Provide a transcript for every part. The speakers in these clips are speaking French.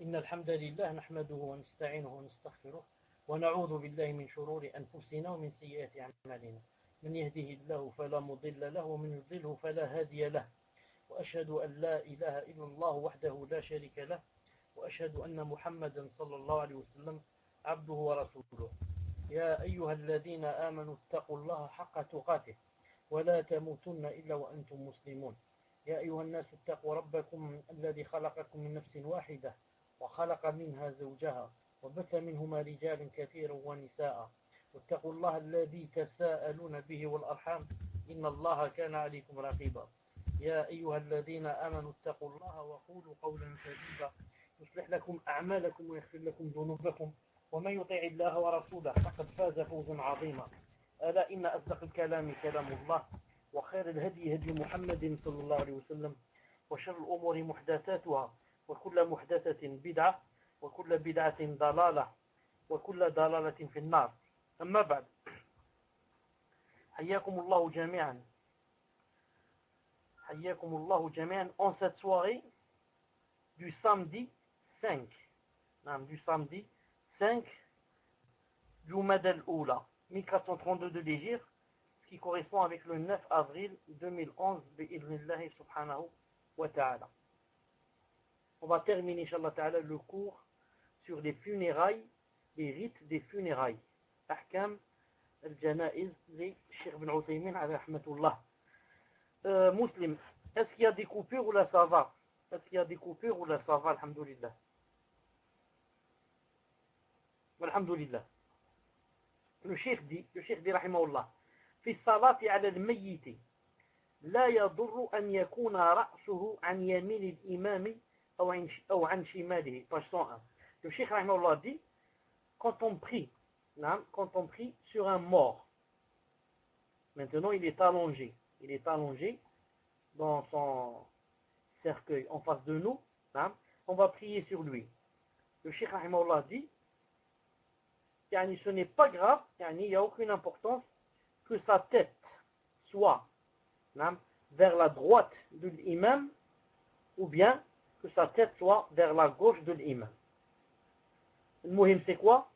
إن الحمد لله نحمده ونستعينه ونستغفره ونعوذ بالله من شرور أنفسنا ومن سيئات أعمالنا من يهده الله فلا مضل له ومن يضله فلا هادي له وأشهد أن لا إله إلا الله وحده لا شريك له وأشهد أن محمدا صلى الله عليه وسلم عبده ورسوله يا أيها الذين آمنوا اتقوا الله حق تقاته ولا تموتن إلا وأنتم مسلمون يا أيها الناس اتقوا ربكم الذي خلقكم من نفس واحدة وخلق منها زوجها وبث منهما رجالا كثيرا ونساء واتقوا الله الذي تساءلون به والأرحام إن الله كان عليكم رقيبا يا أيها الذين آمنوا اتقوا الله وقولوا قولا سديدا يصلح لكم أعمالكم ويغفر لكم ذنوبكم ومن يطع الله ورسوله فقد فاز فوزا عظيما ألا إن أصدق الكلام كلام الله وخير الهدي هدي محمد صلى الله عليه وسلم وشر الأمور محدثاتها وكل محدثة بدعة وكل بدعة ضلالة وكل ضلالة في النار أما بعد حياكم الله جميعا en cette soirée du samedi 5 du Jumad al-Oula 1432 de l'Hégire, ce qui correspond avec le 9 avril 2011 bi'idhnillahi subhanahu wa ta'ala. On va terminer, Inch'Allah ta'ala, le cours sur les funérailles, les rites des funérailles. Ahkam al-Janaiz, les Cheikh Ibn Uthaymin, alayhi rahmatullah. Muslim, est-ce qu'il y a des coupures ou là ça va? Alhamdulillah. Alhamdulillah. Le Cheikh dit, rahimahullah, في الصلاة على الميت لا يضر أن يكون رأسه عن يمين الإمام أو عن شماله. Page 101. Le Cheikh rahimahullah dit, quand on prie sur un mort, maintenant il est allongé dans son cercueil en face de nous, on va prier sur lui. Le Cheikh rahimahullah dit, ce n'est pas grave, il n'y a aucune importance que sa tête soit vers la droite de l'imam ou bien que sa tête soit vers la gauche de l'imam. Le muhim c'est quoi?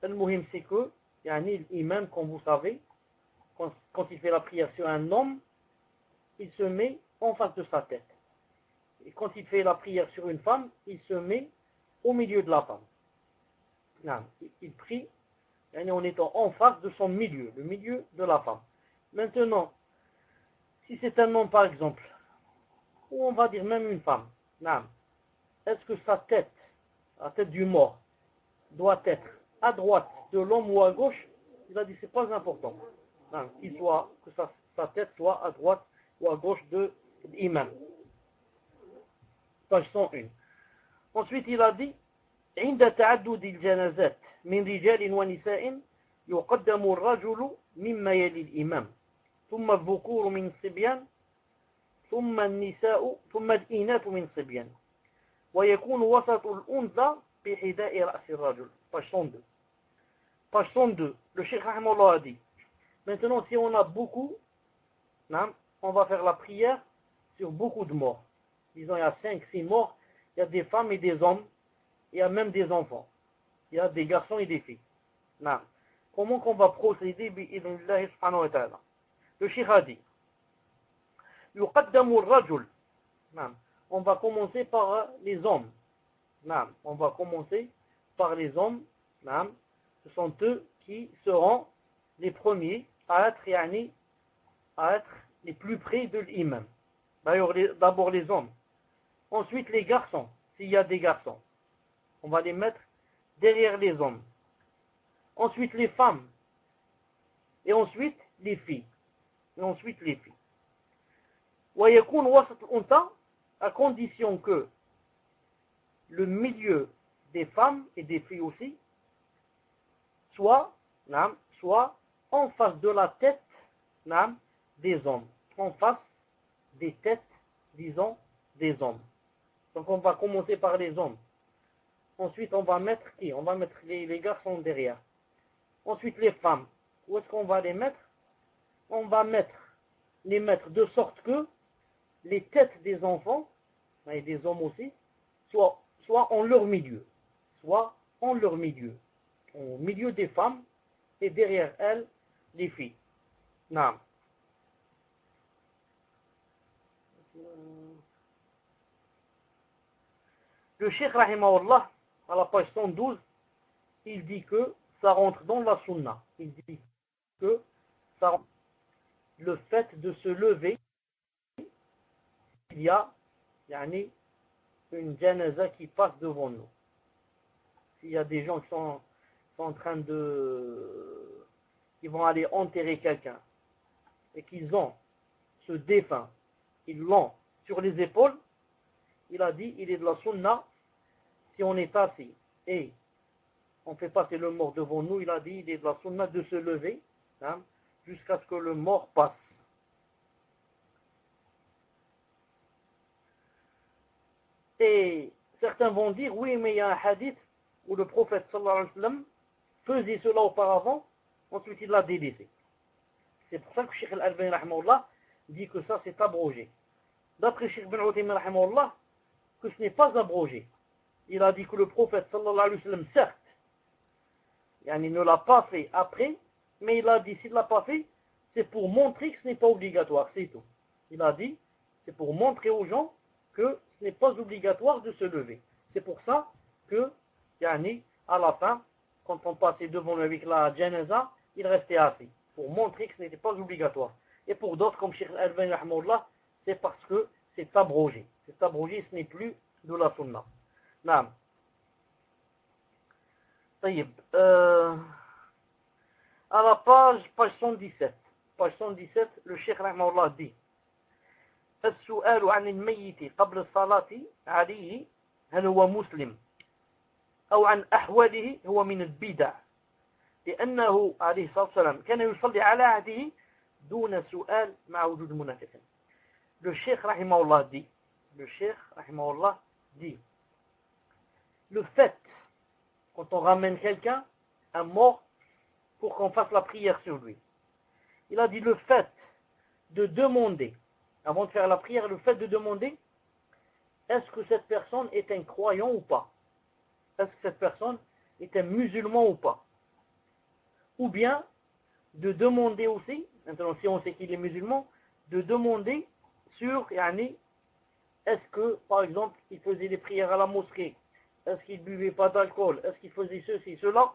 Le muhim c'est que l'imam, comme vous savez, quand il fait la prière sur un homme, il se met en face de sa tête. Et quand il fait la prière sur une femme, il se met au milieu de la femme. Il prie en étant en face de son milieu, le milieu de la femme. Maintenant, si c'est un homme par exemple, ou on va dire même une femme, est-ce que sa tête, la tête du mort, doit être à droite de l'homme ou à gauche? Il a dit c'est pas important. Que sa tête soit à droite ou à gauche de l'imam. Page 101. Ensuite il a dit عند تعدد الجنازات من رجال ونساء يقدم الرجل مما يلي الإمام ثم الذكور من الصبيان ثم النساء ثم الإناث من الصبيان ويكون وسط الأنثى بحذاء رأس الرجل. Page 102. Page 102. Le Cheikh rahimahullah a dit, maintenant si on a beaucoup, on va faire la prière sur beaucoup de morts. Disons il y a 5-6 morts, il y a des femmes et des hommes, il y a même des enfants, il y a des garçons et des filles. Comment qu'on va procéder bi'idhnillahi subhanahu wa ta'ala? Le Cheikh a dit, yuqaddamu ar-rajul, on va commencer par les hommes. Ce sont eux qui seront les premiers à être les plus près de l'imam. D'abord les hommes. Ensuite les garçons, s'il y a des garçons. On va les mettre derrière les hommes. Ensuite les femmes. Et ensuite les filles. ويكون وسط الأنثى, à condition que le milieu des femmes et des filles aussi soit en face de la tête des hommes. En face des têtes, disons, des hommes. Donc on va commencer par les hommes. Ensuite on va mettre qui? On va mettre les garçons derrière. Ensuite les femmes. Où est-ce qu'on va les mettre? On va les mettre de sorte que les têtes des enfants, et des hommes aussi, soient soit en leur milieu, soit en leur milieu, au milieu des femmes et derrière elles les filles. Naam. Le Cheikh Rahimahullah, à la page 112, il dit que ça rentre dans la sunna. Il dit que ça rentre le fait de se lever, il y a yani, une janaza qui passe devant nous. S'il y a des gens qui sont en train de... qui vont aller enterrer quelqu'un et qu'ils ont ce défunt, ils l'ont sur les épaules, il a dit, il est de la sunna, si on est assis et on fait passer le mort devant nous, il a dit, il est de la sunna de se lever hein, jusqu'à ce que le mort passe. Et certains vont dire, oui, mais il y a un hadith où le prophète sallallahu alayhi wa sallam faisait cela auparavant, ensuite il l'a délaissé. C'est pour ça que Cheikh Al-Albani rahimahullah dit que ça c'est abrogé. D'après Cheikh Ben Uthaymin rahimahullah, que ce n'est pas abrogé. Il a dit que le prophète sallallahu alayhi wa sallam, certes, il ne l'a pas fait après, mais il a dit s'il ne l'a pas fait, c'est pour montrer que ce n'est pas obligatoire, c'est tout. Il a dit, c'est pour montrer aux gens que ce n'est pas obligatoire de se lever. C'est pour ça que, à la fin, quand on passait devant lui avec la janaza, il restait assis, pour montrer que ce n'était pas obligatoire. Et pour d'autres, comme Cheikh Al-Albani rahimahullah, c'est parce que c'est abrogé. C'est abrogé, ce n'est plus de la sunna. Naam. طيب. À la page 117. Page 117, le Cheikh rahimahullah dit السؤال عن الميت قبل الصلاة عليه هل هو مسلم أو عن أحواله هو من البدع لأنه عليه الصلاة والسلام كان يصلي على عهده دون سؤال مع وجود المنافقين. Le Cheikh rahimahullah dit, le fait, quand on ramène quelqu'un, un mort, pour qu'on fasse la prière sur lui, il a dit le fait de demander, avant de faire la prière, le fait de demander, est-ce que cette personne est un croyant ou pas? Est-ce que cette personne est un musulman ou pas? Ou bien, de demander aussi, maintenant si on sait qu'il est musulman, de demander sur, est-ce que, par exemple, il faisait des prières à la mosquée? Est-ce qu'il ne buvait pas d'alcool? Est-ce qu'il faisait ceci, cela?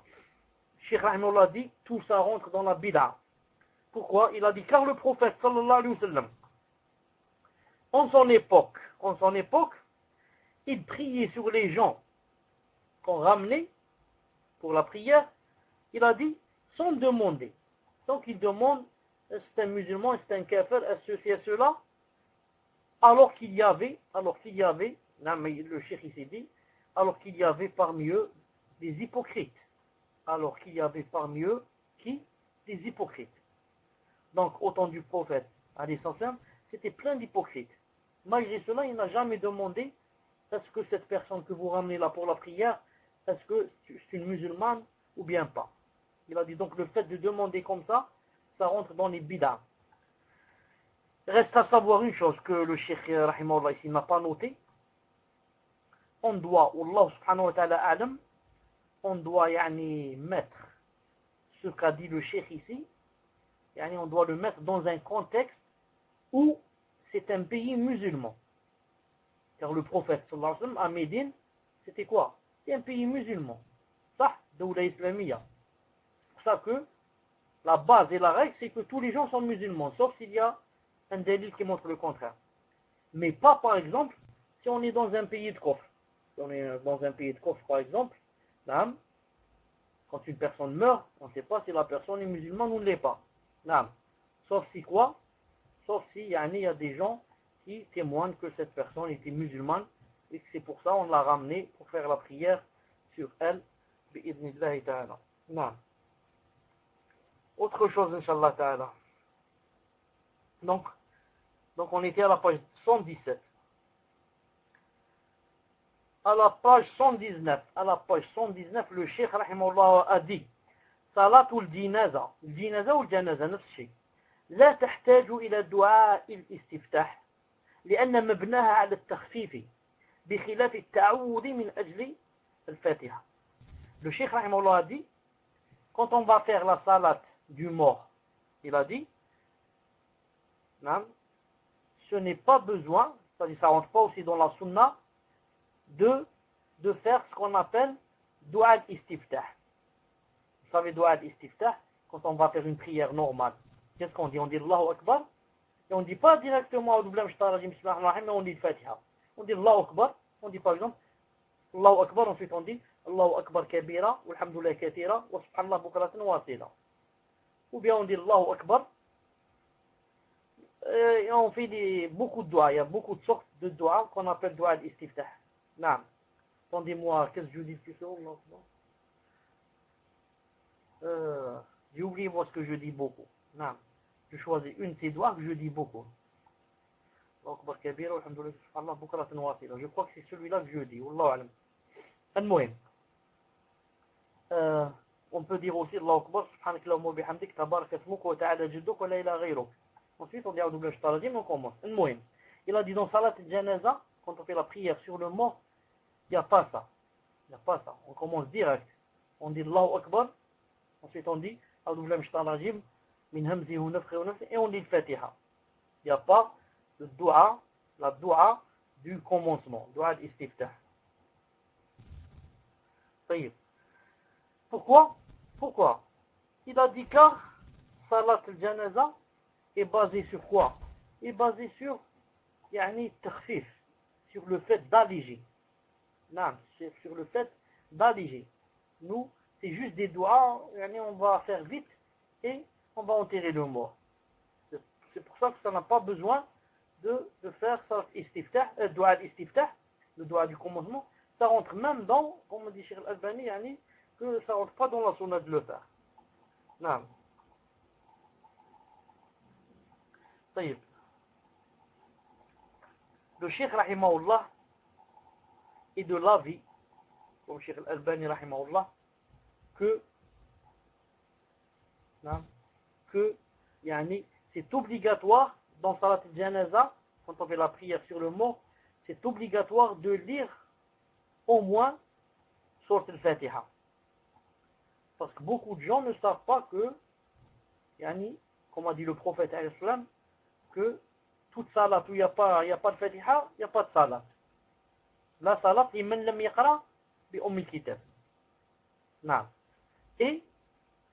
Cheikh Rahimahullah dit, tout ça rentre dans la bid'a. Pourquoi? Il a dit, car le prophète, sallallahu alayhi wa sallam, en son époque, il priait sur les gens qu'on ramenait pour la prière, il a dit, sans demander. Donc il demande, est-ce que c'est un musulman, est-ce que c'est un kafir, est-ce que c'est cela? Alors qu'il y avait, non, mais le cheikh il s'est dit, alors qu'il y avait parmi eux des hypocrites. Alors qu'il y avait parmi eux, qui? Des hypocrites. Donc, au temps du prophète, c'était plein d'hypocrites. Malgré cela, il n'a jamais demandé, est-ce que cette personne que vous ramenez là pour la prière, est-ce que c'est une musulmane ou bien pas? Il a dit donc le fait de demander comme ça rentre dans les bid'ah. Reste à savoir une chose que le cheikh rahimahullah ici n'a pas noté. On doit, Allah subhanahu wa ta'ala alam, on doit mettre ce qu'a dit le cheikh ici, on doit le mettre dans un contexte où c'est un pays musulman. Car le prophète sallallahu alayhi wa sallam à Médine, c'était quoi? C'est un pays musulman. Ça, Dawla Islamiyya. C'est pour ça que la base et la règle, c'est que tous les gens sont musulmans, sauf s'il y a un délit qui montre le contraire. Mais pas, par exemple, si on est dans un pays de kufr. Si on est dans un pays de kufr, par exemple, quand une personne meurt, on ne sait pas si la personne est musulmane ou ne l'est pas. Sauf si quoi? Sauf si il y a des gens qui témoignent que cette personne était musulmane et que c'est pour ça qu'on l'a ramenée pour faire la prière sur elle. Bi'idnillahi ta'ala. Autre chose, Inch'Allah ta'ala. Donc, on était à la page 117. À la page 119, le Cheikh rahimahullah a dit صلاة الجنازة والجنازة نفس الشيء لا تحتاج إلى دعاء الاستفتاح لأن مبناها على التخفيف بخلاف التعوذ من أجل الفاتحة. Le Cheikh rahimahullah a dit, quand on va faire la salat du mort, il a dit, ce n'est pas besoin, c'est-à-dire ça ne rentre pas aussi dans la sunna, de faire ce qu'on appelle dua al-istiftah. Vous savez, dua al-istiftah, quand on va faire une prière normale, qu'est-ce qu'on dit? On dit Allahu Akbar, et on ne dit pas directement mais on dit le Fatiha. On dit Allahu Akbar, on dit par exemple Allahu Akbar, ensuite on dit Allahu Akbar kabira, walhamdulillah kathira, wa subhanallah bukratan wa asila. Ou bien on dit Allahu Akbar, et on fait beaucoup de doigts. Il y a beaucoup de sortes de doigts qu'on appelle doigts al-istiftah. Naam. Attendez-moi, qu'est-ce que je dis plus souvent? J'ai oublié moi ce que je dis beaucoup. Naam. Je choisis une de ces doigts que je dis beaucoup. Allahu Akbar kabira, walhamdulillah subhanallah bukratan wa asila. Je crois que c'est celui-là que je dis. Wallahu alam. Al-muhim. On peut dire aussi Allahu Akbar subhanakallahumma wa bihamdik tabarak ismuk wa ta'ala jadduk wa la ilaha ghayruk. Ensuite, on dit A'udhu billahi minash shaitanir rajim, on commence. Il a dit dans Salat al-Janaza, quand on fait la prière sur le mort, il n'y a pas ça. Il n'y a pas ça. On commence direct. On dit Allahu Akbar. Ensuite, on dit A'udhu billahi minash shaitanir rajim, min hamzihi wa nafthihi wa nafthihi, et on dit le Fatiha. Il n'y a pas le dua, la dua du commencement, dua al-istiftah. Pourquoi? Il a dit car Salat al-Janaza est basé sur quoi? Est basé sur takhfif, sur le fait d'alléger. Non, sur le fait d'alléger. Nous, c'est juste des doigts, on va faire vite et on va enterrer le mort. C'est pour ça que ça n'a pas besoin de faire ça doigt al-istiftah, le doigt du commencement. Ça rentre même dans, comme dit Cheikh Al-Albani, que ça rentre pas dans la sunna de le faire. Non. Le Cheikh rahimahullah est de l'avis, comme Cheikh Al-Albani rahimahullah, que c'est obligatoire dans Salat al-Janaza, quand on fait la prière sur le mort, c'est obligatoire de lire au moins Sourate al-Fatiha. Parce que beaucoup de gens ne savent pas que, comme a dit le prophète alayhi salam, que toute salat où il n'y a pas de Fatiha, il n'y a pas de salat. La salat, liman lam yaqra bi umm al-kitab. Et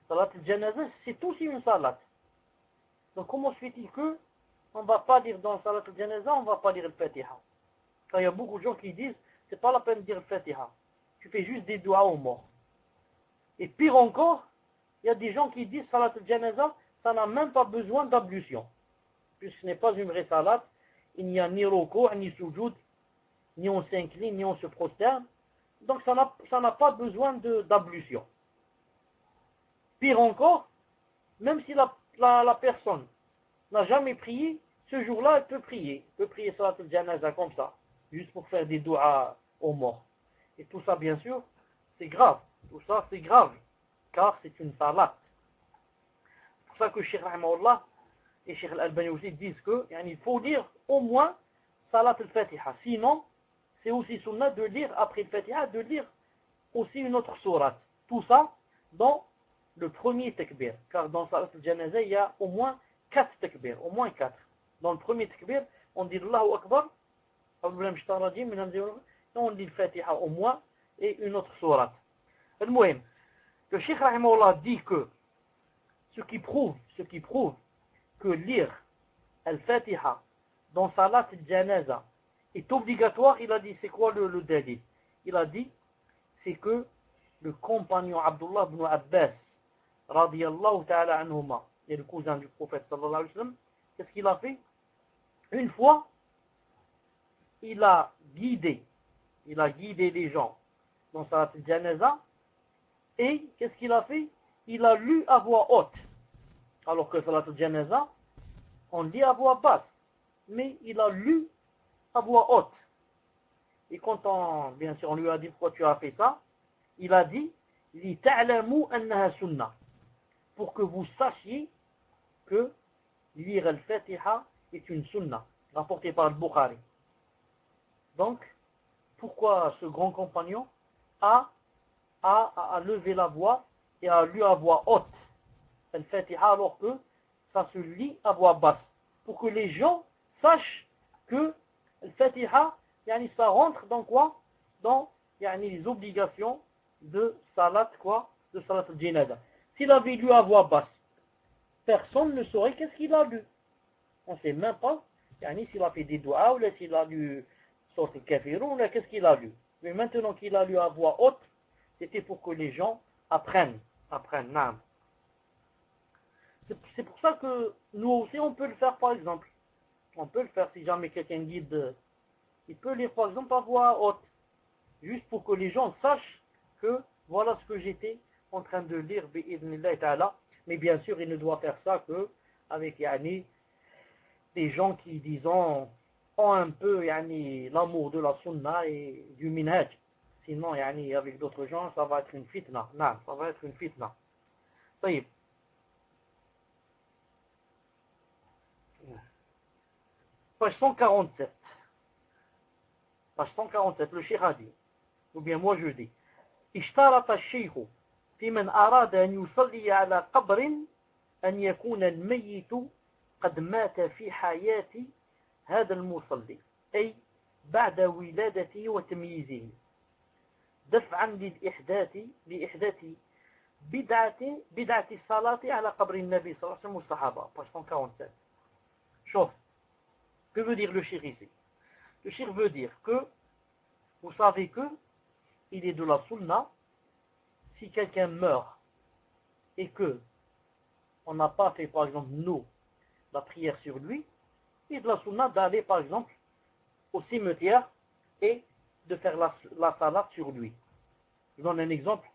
salat al-janaza, c'est aussi une salat. Donc comment se fait-il que on ne va pas dire dans salat al-janaza, on ne va pas dire le Fatiha? Car il y a beaucoup de gens qui disent, c'est pas la peine de dire le Fatiha. Tu fais juste des doigts aux morts. Et pire encore, il y a des gens qui disent salat al-janaza, ça n'a même pas besoin d'ablution. Puisque ce n'est pas une vraie salat, il n'y a ni ruku', ni sujoud, ni on s'incline, ni on se prosterne. Donc ça n'a pas besoin d'ablution. Pire encore, même si la personne n'a jamais prié, ce jour-là, elle peut prier. Elle peut prier salat al-janaza comme ça, juste pour faire des doigts aux morts. Et tout ça, bien sûr, c'est grave. Tout ça, c'est grave, car c'est une salat. C'est pour ça que Cheikh Rahimahullah et Cheikh Al-Albani aussi disent qu'il faut lire au moins Salat al-Fatiha. Sinon, c'est aussi sunnah de lire, après le Fatiha, de lire aussi une autre sourate. Tout ça dans le premier takbir. Car dans Salat al-Janaza, il y a au moins 4 takbir. Au moins 4. Dans le premier takbir, on dit Allahu Akbar, et on dit le Fatiha au moins, et une autre sourate. Le Cheikh Rahimahullah dit que ce qui prouve que lire Al-Fatiha dans Salat al-Janaza est obligatoire, il a dit, c'est quoi le dalil? Il a dit, c'est que le compagnon Abdullah ibn Abbas, radiyallahu ta'ala anhuma, et le cousin du prophète sallallahu alayhi wa sallam, qu'est-ce qu'il a fait? Une fois, il a guidé les gens dans Salat al-Janaza, et qu'est-ce qu'il a fait? Il a lu à voix haute. Alors que Salat al-Janaza, on lit à voix basse. Mais il a lu à voix haute. Et quand bien sûr, on lui a dit pourquoi tu as fait ça, il a dit li ta'lamu annaha sunnah. Pour que vous sachiez que lire al-Fatiha est une sunnah, rapportée par le Bukhari. Donc, pourquoi ce grand compagnon a levé la voix et a lu à voix haute Al-Fatiha alors que ça se lit à voix basse, pour que les gens sachent que Al-Fatiha, ça rentre dans quoi? Dans les obligations de salat quoi? De salat al-Janada. S'il avait lu à voix basse, personne ne saurait qu'est-ce qu'il a lu. On ne sait même pas s'il a fait des doigts ou s'il a lu sorte de kafirun ou qu'est-ce qu'il a lu. Mais maintenant qu'il a lu à voix haute, c'était pour que les gens apprennent. Non. C'est pour ça que nous aussi on peut le faire par exemple. On peut le faire si jamais quelqu'un guide. Il peut lire par exemple à voix haute. Juste pour que les gens sachent que voilà ce que j'étais en train de lire bi'idhnillah ta'ala. Mais bien sûr il ne doit faire ça que avec des gens qui disons ont un peu l'amour de la sunna et du minhaj. Sinon avec d'autres gens ça va être une fitna. Non, ça va être une fitna. طيب. Page 147. Page 147, le cheikh a dit, ou bien moi je dis, اشترط الشيخ في من أراد أن يصلي على قبر أن يكون الميت قد مات في حياة هذا المصلي، أي بعد ولادته وتمييزه، دفعا لإحداث بدعة الصلاة على قبر النبي صلى الله عليه وسلم والصحابة. Page 147. Chauffe. Que veut dire le shir ici? Le shir veut dire que, vous savez que, il est de la sunna, si quelqu'un meurt, et que, on n'a pas fait, par exemple, nous, la prière sur lui, il est de la sunna d'aller, par exemple, au cimetière, et de faire la salat sur lui. Je donne un exemple.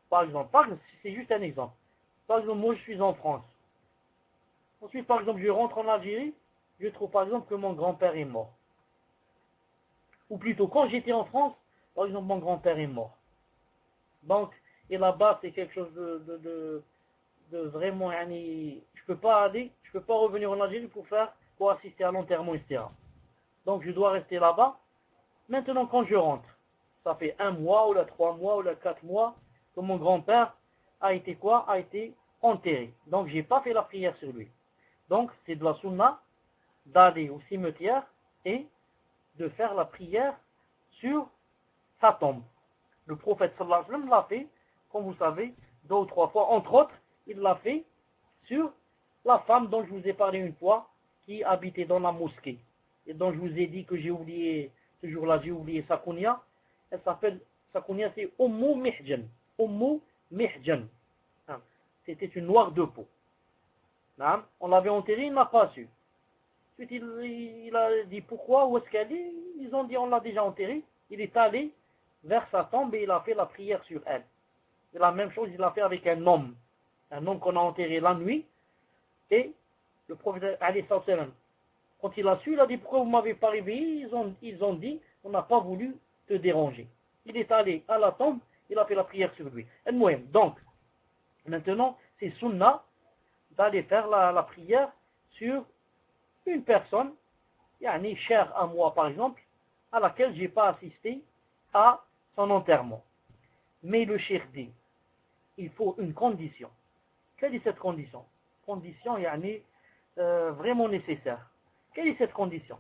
Par exemple, c'est juste un exemple. Par exemple, moi je suis en France. Ensuite, par exemple, je rentre en Algérie, je trouve par exemple que mon grand-père est mort. Ou plutôt, quand j'étais en France, par exemple, mon grand-père est mort. Donc, et là-bas, c'est quelque chose de vraiment, je peux pas aller, je peux pas revenir en Algérie pour assister à l'enterrement, etc. Donc, je dois rester là-bas. Maintenant, quand je rentre, ça fait 1 mois, ou 3 mois, ou 4 mois, que mon grand-père a été quoi? A été enterré. Donc, j'ai pas fait la prière sur lui. Donc, c'est de la sunna d'aller au cimetière et de faire la prière sur sa tombe. Le prophète sallallahu alayhi wa sallam l'a fait, comme vous savez, 2 ou 3 fois. Entre autres, il l'a fait sur la femme dont je vous ai parlé une fois, qui habitait dans la mosquée. Et dont je vous ai dit que j'ai oublié, ce jour-là, j'ai oublié sa kunya. Elle s'appelle, sa kunya c'est Ummu Mihjan. Ummu Mihjan. C'était une noire de peau. On l'avait enterrée, il n'a pas su. Ensuite, il a dit pourquoi, où est-ce qu'elle est? Ils ont dit on l'a déjà enterrée. Il est allé vers sa tombe et il a fait la prière sur elle. Et la même chose, il l'a fait avec un homme qu'on a enterré la nuit. Et le prophète, quand il a su, il a dit pourquoi vous ne m'avez pas réveillé? Ils ont dit on n'a pas voulu te déranger. Il est allé à la tombe, il a fait la prière sur lui. Donc, maintenant, c'est sunna d'aller faire la prière sur une personne, chère à moi par exemple, à laquelle je n'ai pas assisté à son enterrement. Mais le cheikh dit, il faut une condition. Quelle est cette condition? Condition vraiment nécessaire. Quelle est cette condition?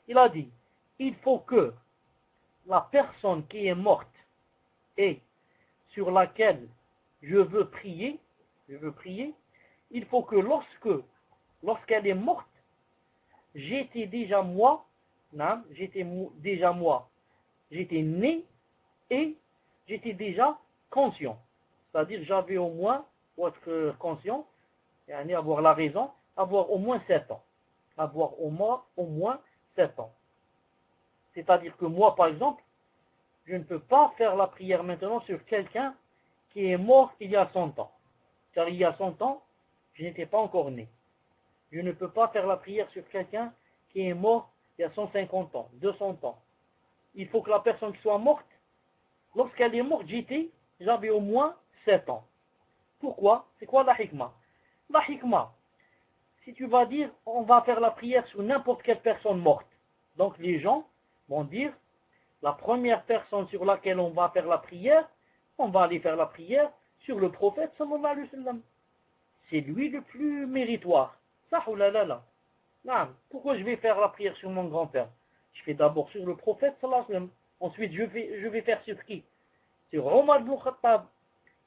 Il a dit, il faut que la personne qui est morte et sur laquelle je veux prier, il faut que lorsqu'elle est morte, j'étais né et j'étais déjà conscient. C'est-à-dire j'avais au moins, pour être conscient, avoir la raison, avoir au moins 7 ans. Avoir au moins 7 ans. C'est-à-dire que moi, par exemple, je ne peux pas faire la prière maintenant sur quelqu'un qui est mort il y a 100 ans. Car il y a 100 ans, je n'étais pas encore né. Je ne peux pas faire la prière sur quelqu'un qui est mort il y a 150 ans, 200 ans. Il faut que la personne qui soit morte, lorsqu'elle est morte, j'avais au moins 7 ans. Pourquoi? C'est quoi la hikmah? La hikmah, si tu vas dire, on va faire la prière sur n'importe quelle personne morte. Donc les gens vont dire, La première personne sur laquelle on va faire la prière, on va aller faire la prière sur le prophète sallallahu alayhi wa sallam. C'est lui le plus méritoire. Ça ou là là là. Non. Pourquoi je vais faire la prière sur mon grand-père? Je fais d'abord sur le prophète sallallahu alayhi wa sallam. Ensuite je vais faire sur qui? Sur Omar ibn Khattab,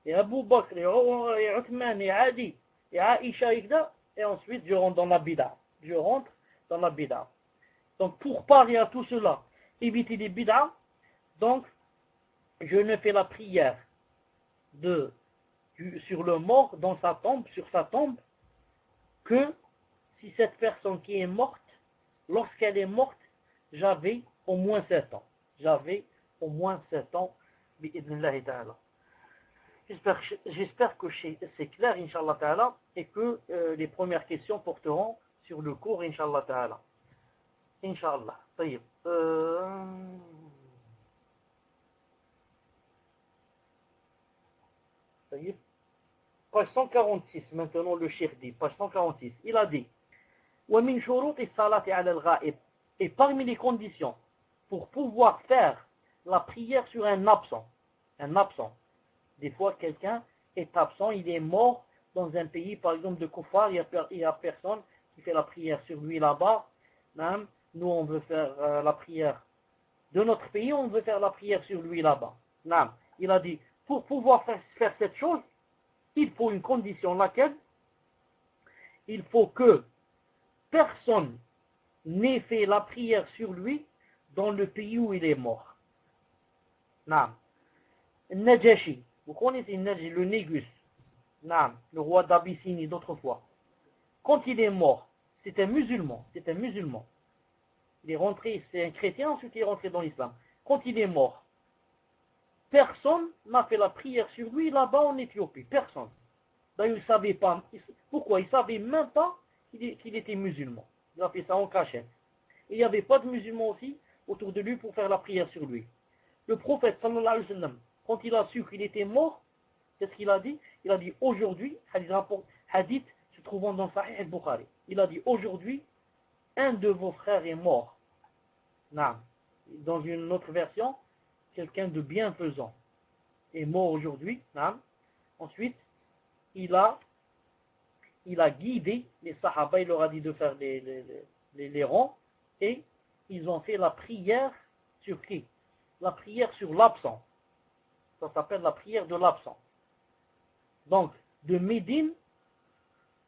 et Abu Bakr, et Uthman, et Adi, et Aisha, et ensuite je rentre dans la bid'a. Je rentre dans la bid'a. Donc pour parer à tout cela, éviter les bid'a, donc je ne fais la prière sur le mort dans sa tombe, sur sa tombe, que si cette personne qui est morte, lorsqu'elle est morte, j'avais au moins 7 ans. J'avais au moins 7 ans, bi'idnillahi ta'ala. J'espère que c'est clair, Inch'Allah ta'ala, et que les premières questions porteront sur le cours, Inch'Allah ta'ala. Inch'Allah. طيب. Page 146, maintenant le cheikh dit, page 146, il a dit وَمِنْ شُرُوطِ الصَّلَاةِ عَلَى الْغَائِبِ. Et parmi les conditions pour pouvoir faire la prière sur un absent, des fois quelqu'un est absent, il est mort dans un pays par exemple de Koufar, il n'y a personne qui fait la prière sur lui là-bas. Nous on veut faire la prière de notre pays, on veut faire la prière sur lui là-bas. Il a dit, pour pouvoir faire cette chose, il faut une condition, laquelle il faut que personne n'ait fait la prière sur lui dans le pays où il est mort. Najashi, vous connaissez Najashi, le Négus, le roi d'Abyssinie d'autrefois. Quand il est mort, c'est un musulman. Il est rentré, c'est un chrétien, ensuite il est rentré dans l'islam. Quand il est mort, personne n'a fait la prière sur lui là-bas en Éthiopie. Personne. D'ailleurs, il ne savait pas. Pourquoi? Il ne savait même pas qu'il était musulman. Il a fait ça en cachette. Et il n'y avait pas de musulmans aussi autour de lui pour faire la prière sur lui. Le prophète, sallallahu alayhi wa sallam, quand il a su qu'il était mort, qu'est-ce qu'il a dit? Il a dit aujourd'hui, hadith se trouvant dans Sahih al-Bukhari, il a dit aujourd'hui, un de vos frères est mort. Dans une autre version, quelqu'un de bienfaisant est mort aujourd'hui. Ensuite, il a guidé les sahaba, il leur a dit de faire les rangs, et ils ont fait la prière sur qui? La prière sur l'absent. Ça s'appelle la prière de l'absent. Donc, de Médine,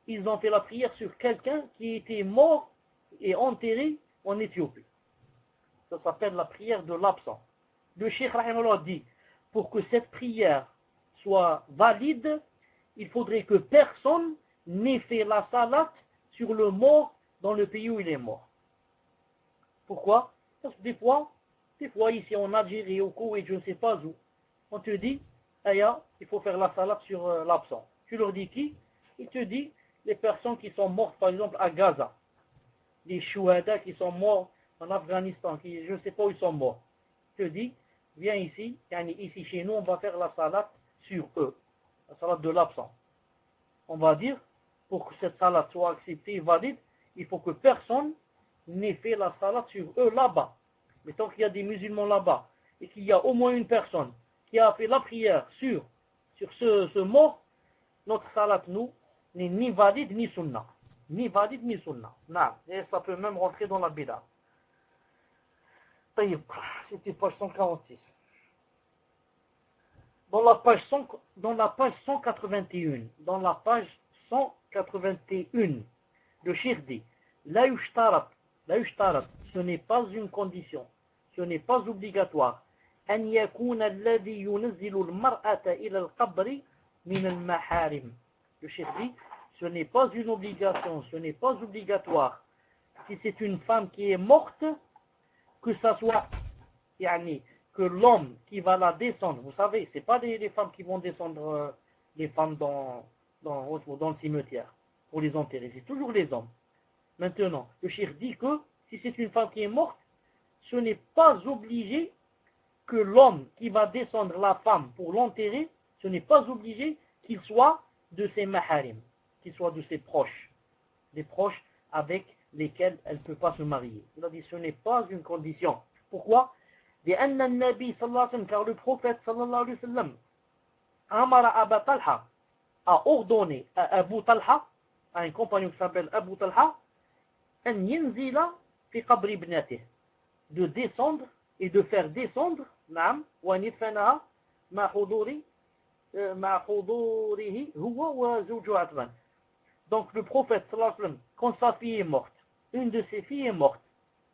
ils ont fait la prière sur quelqu'un qui était mort et enterré en Éthiopie. Ça s'appelle la prière de l'absent. Le Cheikh Rahimahullah dit, pour que cette prière soit valide, il faudrait que personne n'ait fait la salat sur le mort dans le pays où il est mort. Pourquoi? Parce que des fois ici en Algérie, au Koweït, je ne sais pas où, on te dit, Aya, il faut faire la salat sur l'absent. Tu leur dis qui? Il te dit les personnes qui sont mortes, par exemple, à Gaza. Les chouhada qui sont morts en Afghanistan, je ne sais pas où ils sont morts. Il te dit, viens ici, ici chez nous, on va faire la salat sur eux. La salat de l'absent. On va dire, pour que cette salat soit acceptée et valide, il faut que personne n'ait fait la salat sur eux là-bas. Mais tant qu'il y a des musulmans là-bas, et qu'il y a au moins une personne qui a fait la prière sur ce mort, notre salat, nous, n'est ni valide ni sunnah. Ni valide ni sunnah. Et ça peut même rentrer dans la bida. C'était page 146. Dans la page 181, le cheikh dit, la yushtarat, ce n'est pas une condition, ce n'est pas obligatoire, an yakuna alladhi yunzilu al-mar'ata ila al-qabri min al-maharim. Le cheikh dit, ce n'est pas une obligation, ce n'est pas obligatoire, si c'est une femme qui est morte, que ça soit, que l'homme qui va la descendre, vous savez, c'est pas les femmes qui vont descendre les femmes dans le cimetière pour les enterrer, c'est toujours les hommes. Maintenant, le cheikh dit que si c'est une femme qui est morte, ce n'est pas obligé que l'homme qui va descendre la femme pour l'enterrer, ce n'est pas obligé qu'il soit de ses maharim, qu'il soit de ses proches, des proches avec lesquels elle ne peut pas se marier. Il a dit ce n'est pas une condition. Pourquoi? لأن النبي صلى الله عليه وسلم, car le prophète صلى الله عليه وسلم, أمر أبا طلحة, a ordonné à Abu Talha, à un compagnon qui s'appelle Abu Talha, أن ينزل في قبر ابنته, de descendre et de faire descendre, نعم, وأن يدفنها مع حضوره هو وزوجه عتبان. Donc le prophète sallallahu alayhi wa sallam, quand sa fille est morte, une de ses filles est morte,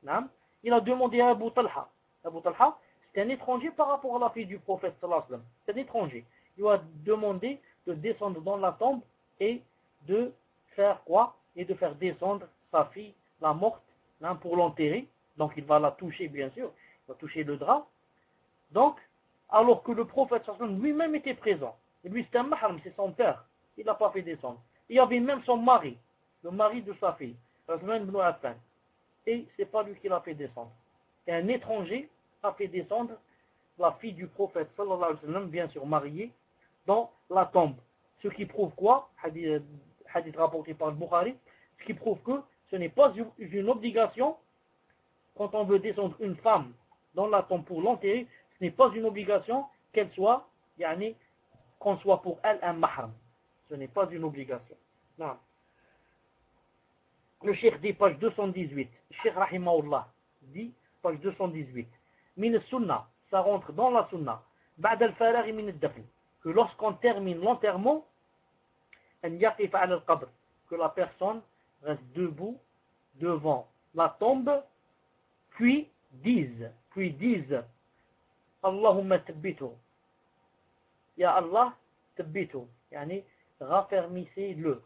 نعم, il a demandé à Abu Talha. Abu Talha, c'est un étranger par rapport à la fille du prophète sallallahu alayhi wa sallam. C'est un étranger. Il lui a demandé de descendre dans la tombe et de faire quoi? Et de faire descendre sa fille, la morte, hein, pour l'enterrer. Donc il va la toucher, bien sûr. Il va toucher le drap. Donc, alors que le prophète sallallahu alayhi wa sallam lui-même était présent. Et lui, c'est un mahram, c'est son père. Il n'a pas fait descendre. Il y avait même son mari, le mari de sa fille, Uthman ibn Affan. Et c'est pas lui qui l'a fait descendre. Et un étranger a fait descendre la fille du prophète sallallahu alayhi wa sallam, bien sûr mariée, dans la tombe. Ce qui prouve quoi? Hadith rapporté par le Bukhari. Ce qui prouve que ce n'est pas une obligation, quand on veut descendre une femme dans la tombe pour l'enterrer, ce n'est pas une obligation qu'elle soit, qu'on soit pour elle un mahram. Ce n'est pas une obligation. Non. Le cheikh dit, page 218, cheikh rahimahullah dit, page 218, min sunnah, ça rentre dans la sunnah, ba'd al-faraghi min al-dafn, que lorsqu'on termine l'enterrement, an yaqif ala al-qabr, que la personne reste debout devant la tombe, puis dise, Allahumma tabbithu, ya Allah, tabbithu, raffermissez-le,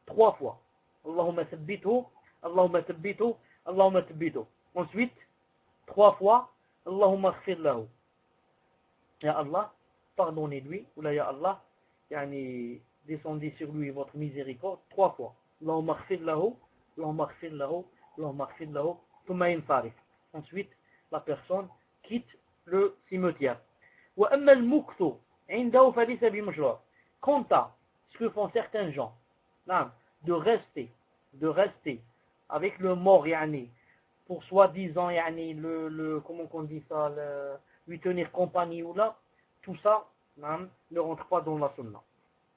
3 fois. Allahumma tabbithu, Allahumma tabbithu, Allahumma tabbithu. Ensuite, 3 fois, Allahumma khfir lahu. Ya Allah, pardonnez-lui, ou là, Ya Allah, descendez sur lui votre miséricorde, 3 fois. Allahumma khfir lahu, Allahumma khfir lahu, Allahumma khfir lahu, thumma yansarif. Ensuite, la personne quitte le cimetière. Wa amma al-mukthu, indahu falaysa bi mashru'. Quant à ce que font certains gens, de rester avec le mort, pour soi-disant, comment on dit ça, lui tenir compagnie ou là, tout ça, ne rentre pas dans la sunna.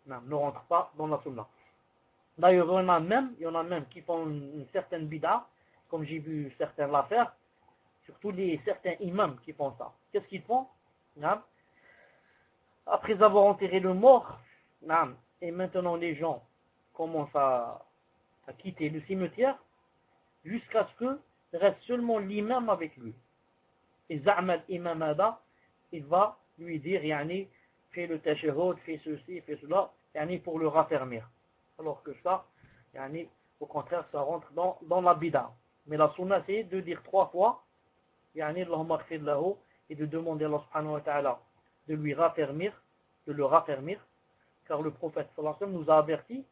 Ne rentre pas dans la sunna. D'ailleurs, il y en a même qui font une certaine bid'a, comme j'ai vu certains la faire, surtout certains imams qui font ça. Qu'est-ce qu'ils font? Après avoir enterré le mort, et maintenant les gens commencent à quitter le cimetière, jusqu'à ce que reste seulement l'imam avec lui. Et Za'mal imam Ada, il va lui dire, fais le tashahhud, fais ceci, fais cela, pour le raffermir. Alors que ça, au contraire, ça rentre dans la bid'a. Mais la sunna, c'est de dire 3 fois, Allahumma khfir lahu, et de demander à Allah subhanahu wa ta'ala de lui raffermir, de le raffermir, car le prophète sallallahu alayhi wa sallam nous a averti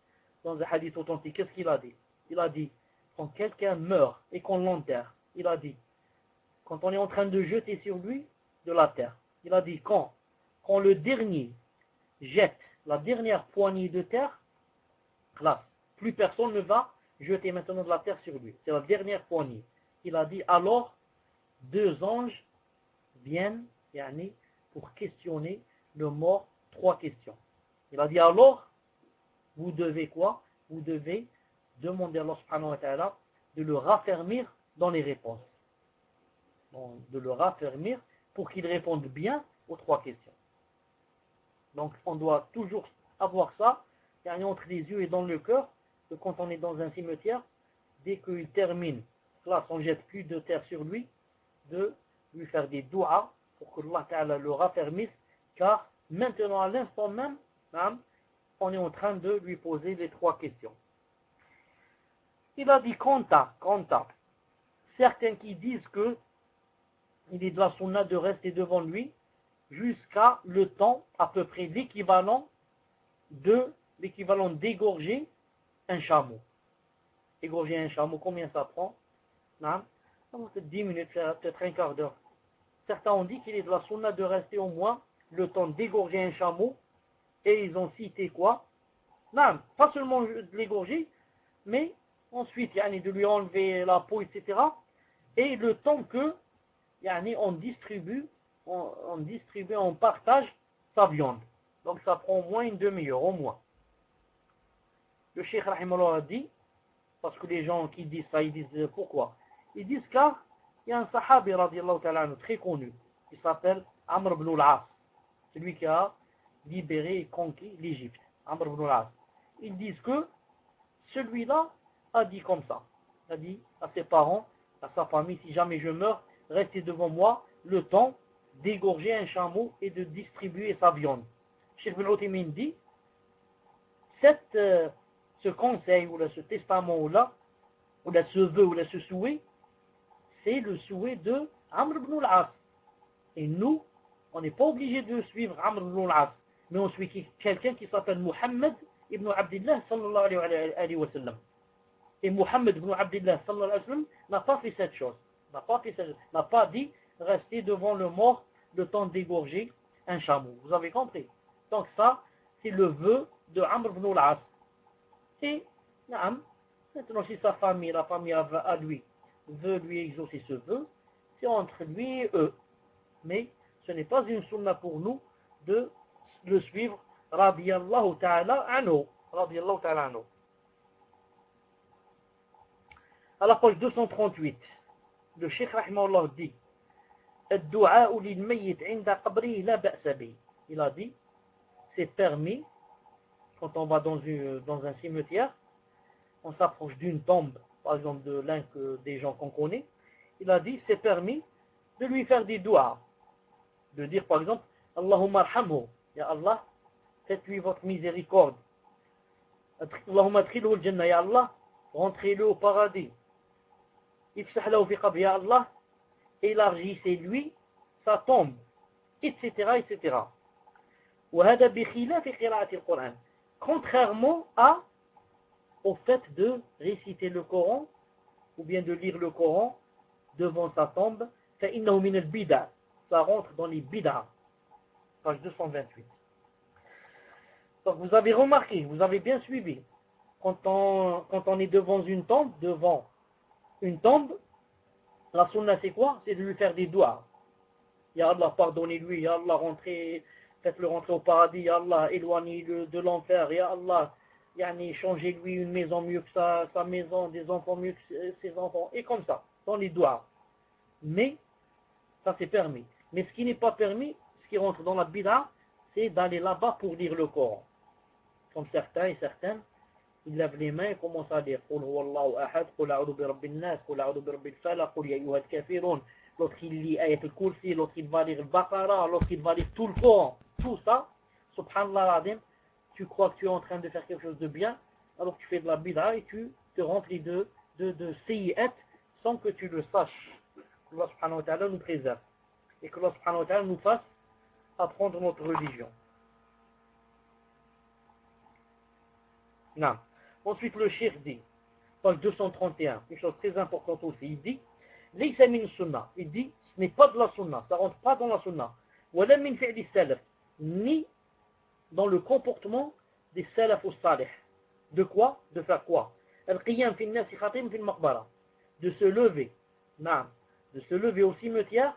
dans un hadith authentique. Qu'est-ce qu'il a dit? Il a dit, quand quelqu'un meurt et qu'on l'enterre, il a dit, quand on est en train de jeter sur lui de la terre, il a dit, quand le dernier jette la dernière poignée de terre, là, plus personne ne va jeter maintenant de la terre sur lui. C'est la dernière poignée. Il a dit, alors 2 anges viennent, pour questionner le mort 3 questions. Il a dit, alors, vous devez quoi? Vous devez demander à Allah subhanahu wa ta'ala de le raffermir dans les réponses. Donc, de le raffermir pour qu'il réponde bien aux 3 questions. Donc, on doit toujours avoir ça, entre les yeux et dans le cœur, que quand on est dans un cimetière, dès qu'il termine, là, on ne jette plus de terre sur lui, de lui faire des doigts pour que Allah Ta'ala le raffermisse, car maintenant, à l'instant même, on est en train de lui poser les 3 questions. Il a dit, quant à certains qui disent que il est de la sunna de rester devant lui jusqu'à le temps, à peu près l'équivalent d'égorger un chameau. Égorger un chameau, combien ça prend? Peut-être 10 minutes, peut-être un quart d'heure. Certains ont dit qu'il est de la sunna de rester au moins le temps d'égorger un chameau, et ils ont cité quoi? Pas seulement de l'égorger, mais ensuite de lui enlever la peau, etc. Et le temps que yani on partage sa viande. Donc ça prend au moins une demi-heure, au moins. Le Cheikh Rahimahullah a dit, parce que les gens qui disent ça, ils disent pourquoi? Ils disent car il y a un sahabi radiallahu ta'ala anhu, très connu, qui s'appelle Amr ibn al-As, celui qui a libéré et conquis l'Égypte. Amr ibn al-As. Ils disent que celui-là a dit comme ça. Il a dit à ses parents, à sa famille, si jamais je meurs, restez devant moi le temps d'égorger un chameau et de distribuer sa viande. Cheikh Ibn Uthaymin dit, ce conseil, ou là, ce testament, ou là, ce vœu, ou là, ce souhait, c'est le souhait de Amr ibn al-As. Et nous, on n'est pas obligé de suivre Amr ibn al-As, mais on suit quelqu'un qui s'appelle Muhammad ibn Abdullah sallallahu alayhi wa sallam. Et Muhammad ibn Abdullah sallallahu alayhi wa sallam n'a pas fait cette chose. N'a pas dit rester devant le mort le temps d'égorger un chameau. Vous avez compris? Donc ça, c'est le vœu de Amr ibn al-As. Et, maintenant si sa famille, la famille à lui, veut lui exaucer ce vœu, c'est entre lui et eux. Mais ce n'est pas une sunna pour nous de le suivre, radiyallahu ta'ala anhu. Radiyallahu ta'ala anhu. À la page 238, le Cheikh Rahimahullah dit الدعاء للميت عند قبره لا بأس به. Il a dit, c'est permis, quand on va dans un cimetière, on s'approche d'une tombe, par exemple de l'un des gens qu'on connaît, il a dit, c'est permis de lui faire des doigts, de dire par exemple, Allahumma arhamhu, ya Allah, faites-lui votre miséricorde. Allahumma adkhilhu al-jannah, ya Allah, rentrez-le au paradis. Ifsah lahu fi qabri, ya Allah, élargissez-lui sa tombe, etc., etc. وهذا بخلاف قراءة القرآن. Contrairement au fait de réciter le Coran, ou bien de lire le Coran devant sa tombe, فإنه من البدع. Ça rentre dans les bid'a. Page 228. Donc vous avez remarqué, vous avez bien suivi, quand on est devant une tombe, la sunna c'est quoi? C'est de lui faire des doigts. Ya Allah, pardonnez-lui, Ya Allah, faites-le rentrer au paradis, Ya Allah, éloignez-le de l'enfer, Ya Allah, changez-lui une maison mieux que sa maison, des enfants mieux que ses enfants, et comme ça, dans les doigts. Mais, ça c'est permis. Mais ce qui n'est pas permis, ce qui rentre dans la bid'a, c'est d'aller là-bas pour lire le Coran. Comme certains et certaines, ils lèvent les mains et commencent à lire قُلْ هُوَ اللَّهُ أَحَدٌ قُلْ أَعُوذُ بِرَبِّ النَّاسِ قُلْ أَعُوذُ بِرَبِّ الْفَلَقِ قُلْ يَا أَيُّهَا الْكَافِرُونَ. L'autre il lit Ayat al-Kursi, l'autre il va lire Al-Baqarah, l'autre il va lire tout le Coran. Tout ça, subhanallah al-azim, tu crois que tu es en train de faire quelque chose de bien, alors tu fais de la bid'a et tu te remplis de sayyi'at sans que tu le saches. Allah subhanahu wa ta'ala nous préserve. Et que Allah subhanahu wa ta'ala nous fasse apprendre notre religion. Non. Ensuite, le cheikh dit, page 231, une chose très importante aussi, il dit, Laysa min sunnah. Il dit, ce n'est pas de la sunna, ça rentre pas dans la sunna. Wala min fi'li salaf, ni dans le comportement des salaf ou salih. De quoi? De faire quoi? Al-qiyam fi an-nas khatim fi al-maqbara. De se lever. Non. De se lever au cimetière,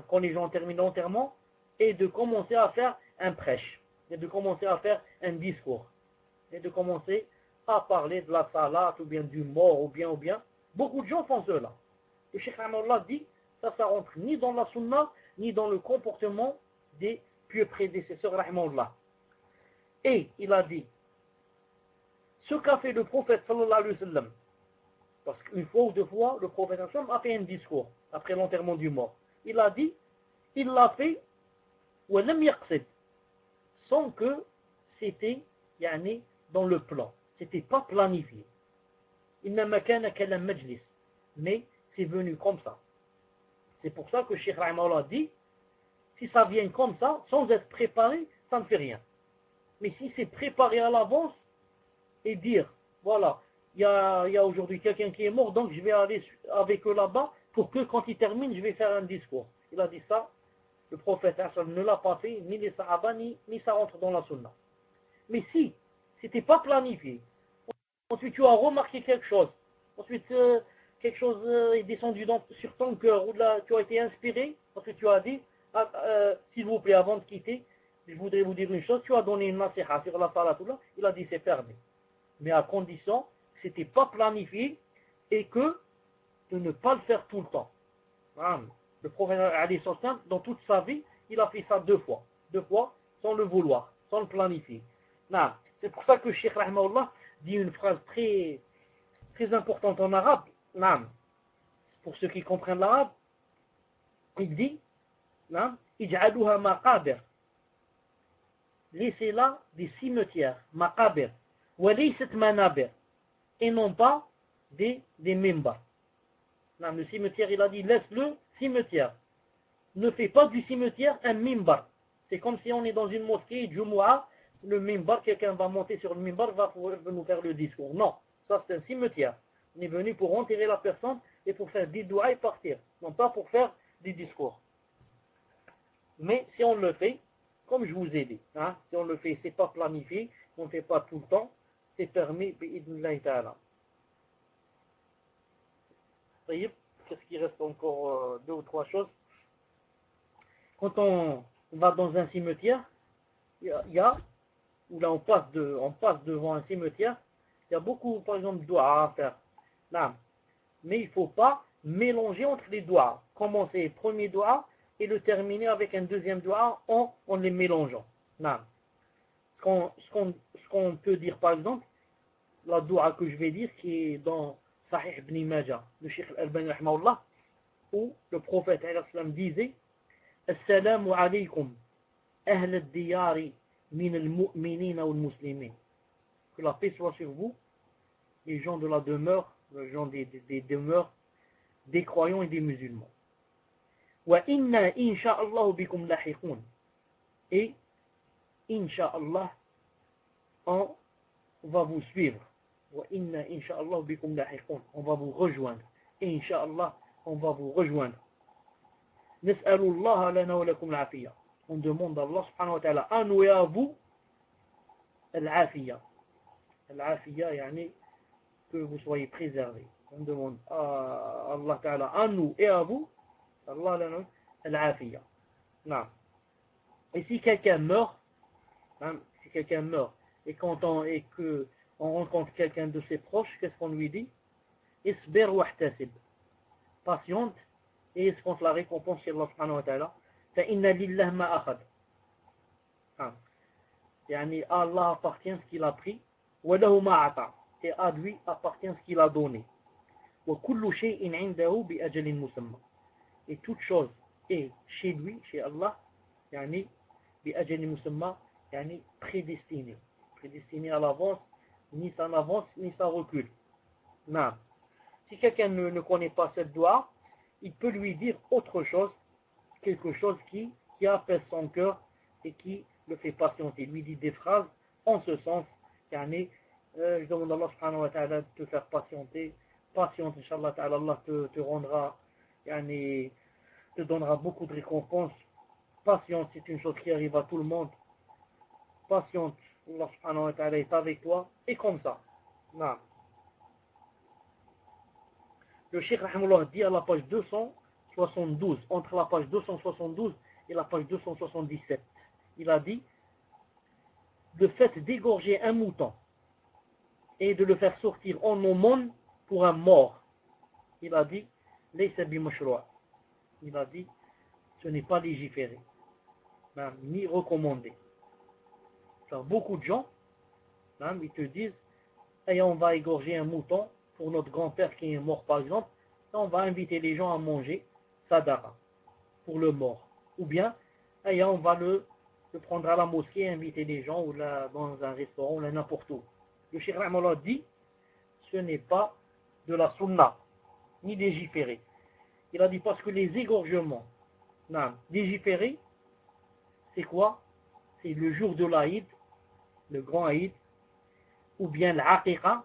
quand les gens terminent l'enterrement, et de commencer à faire un prêche, et de commencer à faire un discours, et de commencer à parler de la salat, ou bien du mort, ou bien. Beaucoup de gens font cela. Le Cheikh Rahimahullah dit, ça rentre ni dans la sunna, ni dans le comportement des pieux prédécesseurs Rahimahullah. Et il a dit, ce qu'a fait le prophète sallallahu alayhi wa sallam, parce qu'une fois ou deux fois, le prophète sallallahu alayhi wa sallam a fait un discours, après l'enterrement du mort. Il a dit, il l'a fait, sans que c'était dans le plan. C'était pas planifié. Mais c'est venu comme ça. C'est pour ça que Cheikh Rahimahullah dit, si ça vient comme ça, sans être préparé, ça ne fait rien. Mais si c'est préparé à l'avance, et dire, voilà, il y a aujourd'hui quelqu'un qui est mort, donc je vais aller avec eux là-bas, pour que quand il termine, je vais faire un discours. Il a dit ça, le prophète ne l'a pas fait, ni les sahaba, ni ça rentre dans la sunna. Mais si c'était pas planifié, ensuite tu as remarqué quelque chose, ensuite quelque chose est descendu sur ton cœur, ou là, tu as été inspiré, parce que tu as dit, s'il vous plaît, avant de quitter, je voudrais vous dire une chose, tu as donné une nasiha sur la salat, il a dit c'est permis. Mais à condition que ce n'était pas planifié et que de ne pas le faire tout le temps. Le prophète, dans toute sa vie, il a fait ça deux fois, sans le vouloir, sans le planifier. C'est pour ça que Cheikh Rahmaullah dit une phrase très, très importante en arabe. Pour ceux qui comprennent l'arabe, il dit Ij'aluha maqabir. Laissez là des cimetières, maqabir. Wa laysat manabir. Et non pas des mimbars. Le cimetière, il a dit laisse-le cimetière. Ne fais pas du cimetière un mimbar. C'est comme si on est dans une mosquée, Jumu'ah, le mimbar, quelqu'un va monter sur le mimbar, va nous faire le discours. Non, ça c'est un cimetière. On est venu pour enterrer la personne et pour faire des doigts et partir. Non pas pour faire des discours. Mais si on le fait, comme je vous ai dit, si on le fait, c'est pas planifié, on ne fait pas tout le temps, c'est permis, bi'idnillahi ta'ala. Qu'est-ce qu'il reste encore deux ou trois choses. Quand on va dans un cimetière, il y a où là on passe devant un cimetière, il y a beaucoup, par exemple, de doigts à faire. Là. Mais il ne faut pas mélanger entre les doigts. Commencer le premier doigt et le terminer avec un deuxième doigt en les mélangeant. Là. Ce qu'on peut dire, par exemple, la doua que je vais dire, qui est dans Sahih ibn Majah, le Cheikh Al-Albani rahimahullah, où le prophète disait Assalamu alaykum ahl al-diyari min al-mu'minina wal-muslimin. Que la paix soit sur vous, les gens de la demeure, les gens des demeures, des croyants et des musulmans. Wa inna insha'Allah bikum lahiqun. Et insha'Allah, on va vous suivre. Wa inna insha'Allah bikum lahiqun. On va vous rejoindre. Et insha'Allah, on va vous rejoindre. Nas'alullah lana wa lakum l'afiyya. On demande à Allah subhanahu wa ta'ala à nous et à vous l'afiyya. L'afiyya, yani que vous soyez préservés. On demande à Allah ta'ala à nous et à vous Allah lana l'afiyya. Non. Et si quelqu'un meurt, et que on rencontre quelqu'un de ses proches, qu'est-ce qu'on lui dit? Isbir wahtasib. Patiente et escompte la récompense chez Allah subhanahu wa ta'ala. Fa inna lillah ma akhad. Yani Allah appartient ce qu'il a pris. Wa lahu ma ata. Et à lui appartient ce qu'il a donné. Wa kullu shay'in 'indahu bi ajalin musamma. Et toute chose est chez lui, chez Allah, yani bi ajalin musamma, yani prédestiné à l'avance, ni ça n'avance, ni ça recule. Non. Si quelqu'un ne connaît pas cette doua, il peut lui dire autre chose, quelque chose qui apaise son cœur et qui le fait patienter. Il lui dit des phrases en ce sens, yani, je demande à Allah subhanahu wa ta'ala de te faire patienter, patiente, Inch'Allah ta'ala, Allah te rendra, yani, te donnera beaucoup de récompenses. Patience, c'est une chose qui arrive à tout le monde. Patiente, Allah subhanahu wa ta'ala est avec toi, et comme ça. Non. Le Cheikh Rahimullah dit à la page 272, entre la page 272 et la page 277, il a dit, le fait d'égorger un mouton et de le faire sortir en aumône pour un mort, il a dit, laysa bi mashru'. Il a dit, ce n'est pas légiféré, ni recommandé. Car beaucoup de gens, ils te disent, et on va égorger un mouton pour notre grand-père qui est mort par exemple, on va inviter les gens à manger sadaqa pour le mort. Ou bien, on va le prendre à la mosquée et inviter les gens ou là, dans un restaurant ou là, n'importe où. Le Cheikh Rahimahullah dit, ce n'est pas de la sunna, ni légiféré. Il a dit parce que les égorgements, légiférés, c'est quoi? C'est le jour de l'Aïd, le grand Aïd, ou bien l'aqiqa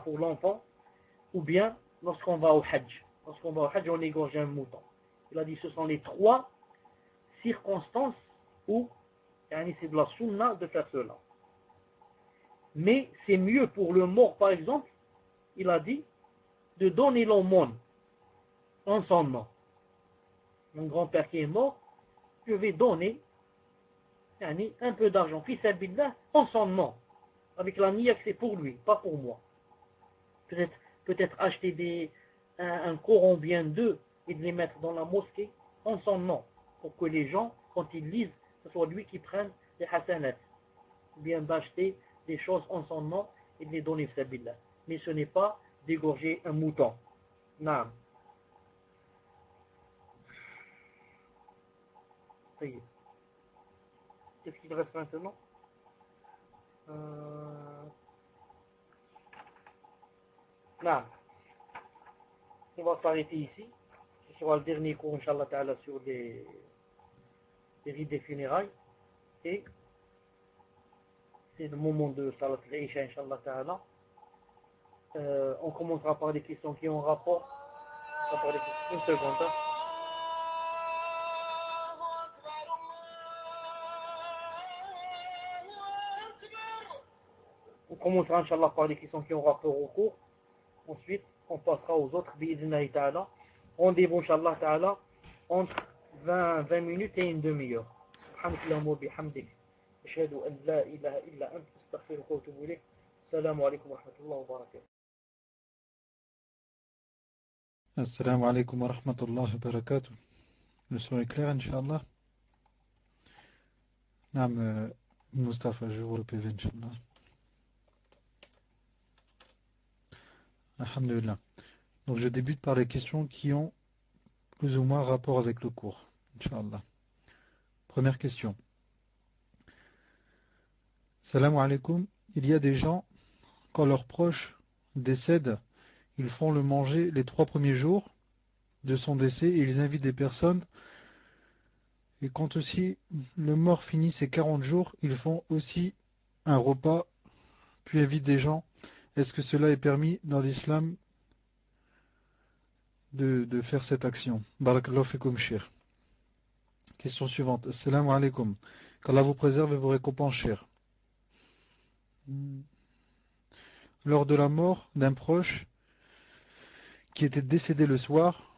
pour l'enfant, ou bien lorsqu'on va au Hajj. Lorsqu'on va au Hajj, on égorge un mouton. Il a dit ce sont les trois circonstances où c'est de la sunna de faire cela. Mais c'est mieux pour le mort, par exemple, il a dit, de donner l'aumône en son nom. Mon grand-père qui est mort, je vais donner un peu d'argent, fi sabilillah, en son nom. Avec la niya que c'est pour lui, pas pour moi. Peut-être acheter un coran bien d'eux et de les mettre dans la mosquée en son nom. Pour que les gens, quand ils lisent, ce soit lui qui prenne les hasanat. Bien d'acheter des choses en son nom et de les donner fi sabilillah. Mais ce n'est pas d'égorger un mouton. Non. Qu'est-ce qu'il reste maintenant? Non. On va s'arrêter ici. Ce sera le dernier cours, Inch'Allah Ta'ala, sur les rites des funérailles. Et c'est le moment de Salat al-Isha, Inch'Allah Ta'ala. On commencera par des questions qui ont rapport. Une seconde. Hein. On commencera, Inch'Allah, par des questions qui ont rapport au cours. Ensuite, on passera aux autres, bi'idhnillahi ta'ala. Rendez-vous, Inch'Allah Ta'ala, entre 20 minutes et une demi-heure. Subhanakallahumma wa bihamdik. Ashhadu an la ilaha illa anta astaghfiruka wa atubu ilayk. Assalamu alaikum wa rahmatullahi wa barakatuh. Assalamu alaikum wa rahmatullahi wa barakatuh. Le son est clair, Inch'Allah. Naam, Mustafa, je vous le PV, Inch'Allah. Alhamdulillah. Donc je débute par les questions qui ont plus ou moins rapport avec le cours, Inch'Allah. Première question. Salam alaikum. Il y a des gens, quand leurs proches décèdent, ils font le manger les 3 premiers jours de son décès et ils invitent des personnes. Et quand aussi le mort finit ses 40 jours, ils font aussi un repas, puis invitent des gens. Est-ce que cela est permis dans l'islam de faire cette action? Barakallahu fikum, cher. Question suivante. Assalamu alaikum. Qu'Allah vous préserve et vous récompense, cher. Lors de la mort d'un proche qui était décédé le soir,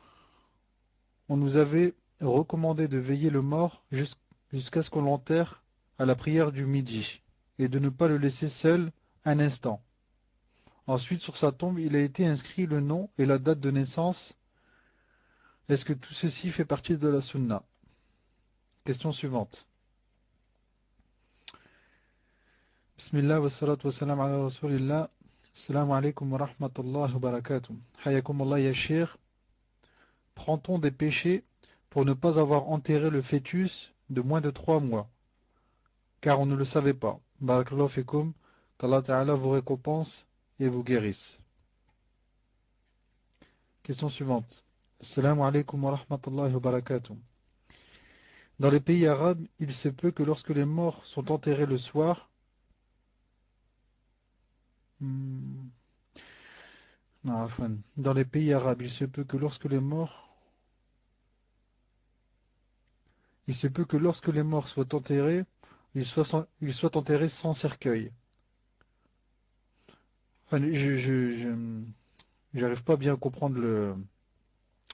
on nous avait recommandé de veiller le mort jusqu'à ce qu'on l'enterre à la prière du midi et de ne pas le laisser seul un instant. Ensuite, sur sa tombe, il a été inscrit le nom et la date de naissance. Est-ce que tout ceci fait partie de la sunna? Question suivante. Bismillah wa salatu wa salam ala rasulillah. Assalamu alaikum wa rahmatullahi wa barakatuh. Hayakum Allah ya shir. Prend-on des péchés pour ne pas avoir enterré le fœtus de moins de 3 mois? Car on ne le savait pas. Barakallahu fikum. Qu'Allah Ta'ala vous récompense et vous guérisse. Question suivante. Assalamu alaikum wa rahmatullahi wa barakatuh. Dans les pays arabes, il se peut que lorsque les morts sont enterrés le soir, dans les pays arabes, il se peut que lorsque les morts soient enterrés, ils soient enterrés sans cercueil. J'arrive pas bien à comprendre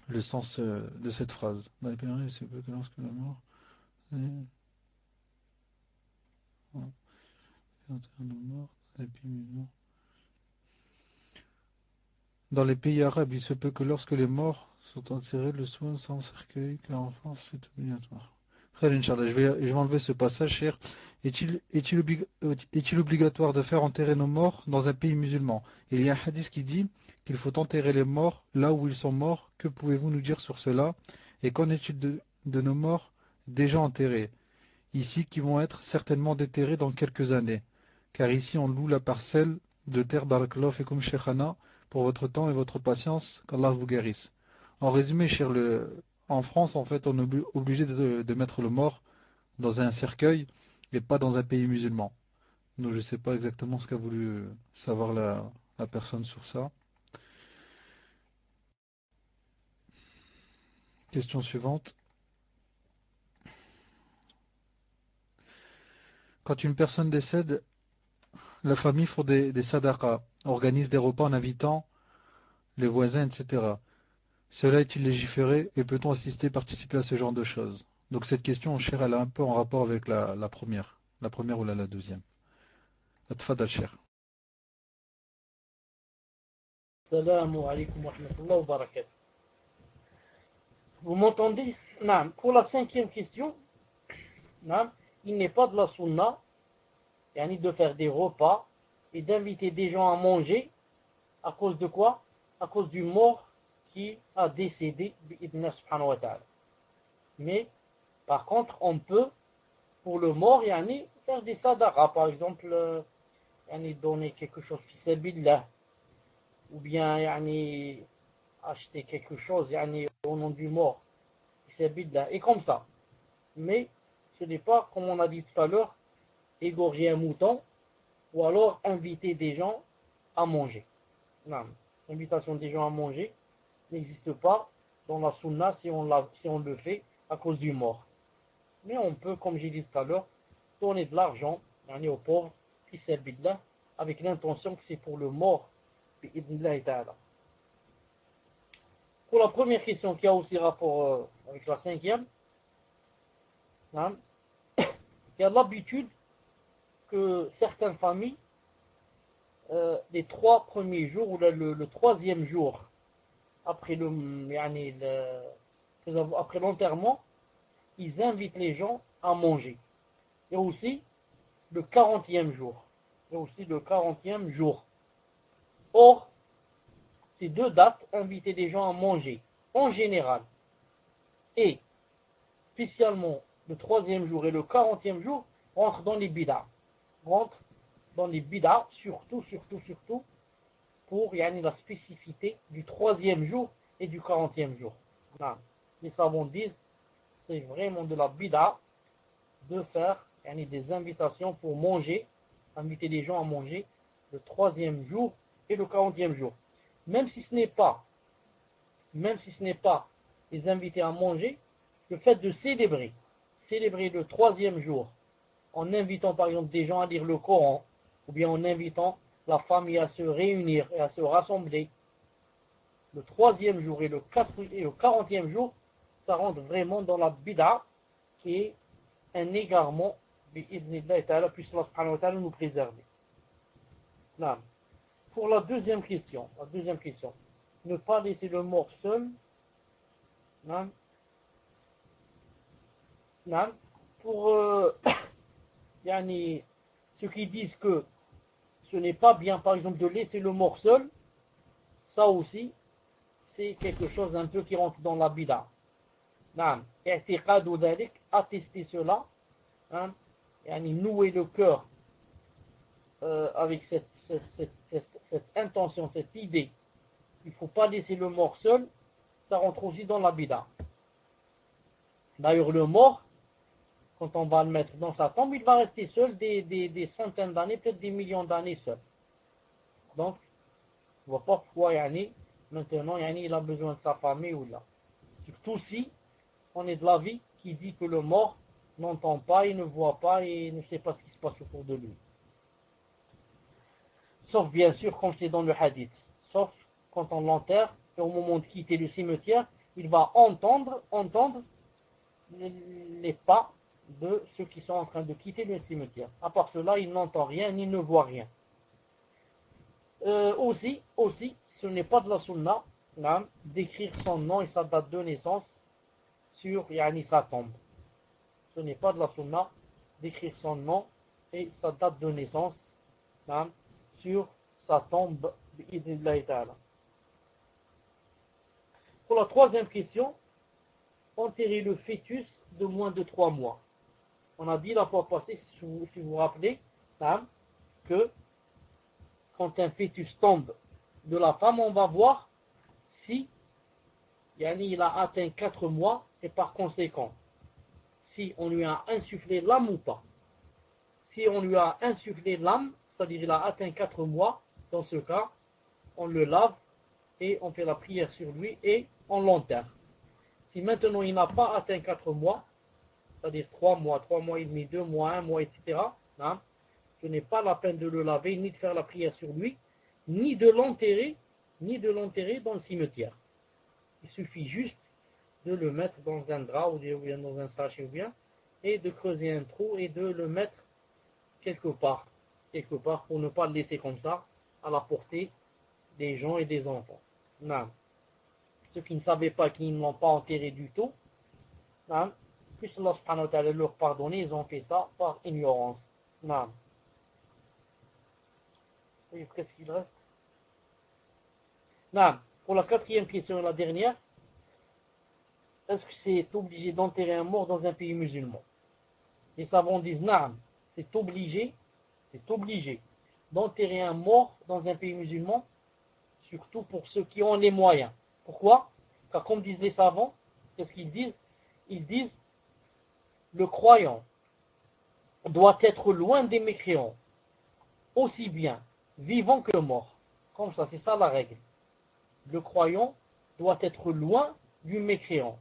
le sens de cette phrase. Dans les pays arabes, il se peut que lorsque les morts Dans les pays arabes, il se peut que lorsque les morts sont enterrés, le soin sans cercueil, car en France, c'est obligatoire. Inch'Allah, je vais enlever ce passage, cher. Est-il obligatoire de faire enterrer nos morts dans un pays musulman? Il y a un hadith qui dit qu'il faut enterrer les morts là où ils sont morts. Que pouvez-vous nous dire sur cela? Et qu'en est-il de nos morts déjà enterrés ici, qui vont être certainement déterrés dans quelques années? Car ici, on loue la parcelle de terre Barakallahu fikum Sheikhana pour votre temps et votre patience, qu'Allah vous guérisse. En résumé, cher, en France, en fait, on est obligé de mettre le mort dans un cercueil et pas dans un pays musulman. Donc je ne sais pas exactement ce qu'a voulu savoir la personne sur ça. Question suivante. Quand une personne décède, la famille fait des sadaqas, organise des repas en invitant les voisins, etc. Cela est-il légiféré et peut-on assister, participer à ce genre de choses? Donc cette question, cher, elle a un peu en rapport avec la première. La première ou la deuxième. Atfadal, cher. Salam alaykum wa rahmatullahi wa barakatuh. Vous m'entendez? Naam. Pour la cinquième question, naam, il n'est pas de la sunna yani de faire des repas et d'inviter des gens à manger à cause de quoi? À cause du mort qui a décédé bi'idna subhanahu wa ta'ala. Mais par contre, on peut pour le mort yani faire des sadaqa, par exemple yani donner quelque chose fi sabilillah ou bien yani acheter quelque chose yani au nom du mort fi sabilillah et comme ça. Mais ce n'est pas comme on a dit tout à l'heure égorger un mouton ou alors inviter des gens à manger. Non, l'invitation des gens à manger n'existe pas dans la sunna si on le fait à cause du mort. Mais on peut, comme j'ai dit tout à l'heure, donner de l'argent aux pauvres, fils billah, avec l'intention que c'est pour le mort. Pour la première question qui a aussi rapport avec la cinquième, il y a l'habitude que certaines familles, les 3 premiers jours ou le troisième jour après après l'enterrement, ils invitent les gens à manger. Et aussi le 40e jour. Et aussi le 40e jour. Or, ces deux dates invitaient les gens à manger, en général. Et, spécialement, le troisième jour et le 40e jour rentrent dans les bid'ah. Rentrent dans les bid'ah, surtout, pour la spécificité du troisième jour et du 40e jour. Non. Les savants disent, c'est vraiment de la bid'ah de faire des invitations pour manger, inviter les gens à manger le troisième jour et le 40e jour. Même si ce n'est pas les inviter à manger, le fait de célébrer le troisième jour en invitant par exemple des gens à lire le Coran, ou bien en invitant la famille à se réunir et à se rassembler, le troisième jour et le 40e jour, ça rentre vraiment dans la bid'a qui est un égarement bi'idhnillah ta'ala, puisse Allah subhanahu wa ta'ala nous préserver. Là. Pour la deuxième question, ne pas laisser le mort seul, là. Là. Pour ceux qui disent que ce n'est pas bien par exemple de laisser le mort seul, ça aussi c'est quelque chose un peu qui rentre dans la bid'a. Naam, i'tiqadu dhalik, attester cela, hein, nouer le cœur avec cette intention, cette idée, il ne faut pas laisser le mort seul, ça rentre aussi dans la bid'a. D'ailleurs, le mort, quand on va le mettre dans sa tombe, il va rester seul des centaines d'années, peut-être des millions d'années seul. Donc, on ne voit pas pourquoi maintenant il a besoin de sa famille ou là. Surtout si on est de l'avis qui dit que le mort n'entend pas, il ne voit pas et ne sait pas ce qui se passe autour de lui. Sauf bien sûr comme c'est dans le hadith. Sauf quand on l'enterre et au moment de quitter le cimetière, il va entendre les pas de ceux qui sont en train de quitter le cimetière. À part cela, il n'entend rien ni ne voit rien. Aussi, ce n'est pas de la sunna d'écrire son nom et sa date de naissance sur sa tombe. Ce n'est pas de la sunna d'écrire son nom et sa date de naissance sur sa tombe. Pour la troisième question, enterrer le fœtus de moins de 3 mois. On a dit la fois passée, si vous vous rappelez, que quand un fœtus tombe de la femme, on va voir si il a atteint 4 mois et par conséquent, si on lui a insufflé l'âme ou pas. Si on lui a insufflé l'âme, c'est-à-dire il a atteint 4 mois, dans ce cas, on le lave et on fait la prière sur lui et on l'enterre. Si maintenant il n'a pas atteint 4 mois, c'est-à-dire 3 mois, 3 mois et demi, 2 mois, 1 mois, etc., ce n'est pas la peine de le laver, ni de faire la prière sur lui, ni de l'enterrer, ni de l'enterrer dans le cimetière. Il suffit juste de le mettre dans un drap ou bien dans un sachet ou bien, et de creuser un trou et de le mettre quelque part pour ne pas le laisser comme ça à la portée des gens et des enfants. Non. Ceux qui ne savaient pas, qui ne l'ont pas enterré du tout, non. Puisse Allah subhanahu wa ta'ala leur pardonner, ils ont fait ça par ignorance. Non. Oui, qu'est-ce qu'il reste? Non. Pour la quatrième question et la dernière, est-ce que c'est obligé d'enterrer un mort dans un pays musulman? Les savants disent non, c'est obligé d'enterrer un mort dans un pays musulman, surtout pour ceux qui ont les moyens. Pourquoi? Car comme disent les savants, qu'est-ce qu'ils disent? Ils disent le croyant doit être loin des mécréants, aussi bien vivant que mort. Comme ça, c'est ça la règle. Le croyant doit être loin du mécréant,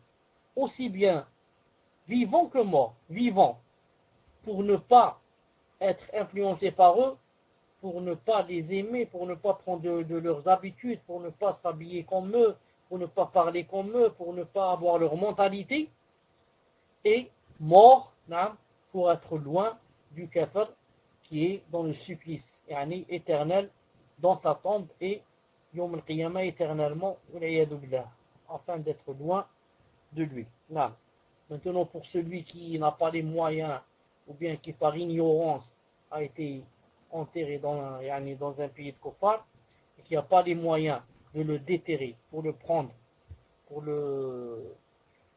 aussi bien vivant que mort. Vivant, pour ne pas être influencé par eux, pour ne pas les aimer, pour ne pas prendre de leurs habitudes, pour ne pas s'habiller comme eux, pour ne pas parler comme eux, pour ne pas avoir leur mentalité, et mort, pour être loin du kafir qui est dans le supplice, éternel, dans sa tombe, et Yom al-Qiyamah éternellement, afin d'être loin de lui. Maintenant, pour celui qui n'a pas les moyens, ou bien qui par ignorance a été enterré dans un pays de kuffar, et qui n'a pas les moyens de le déterrer, pour le prendre, pour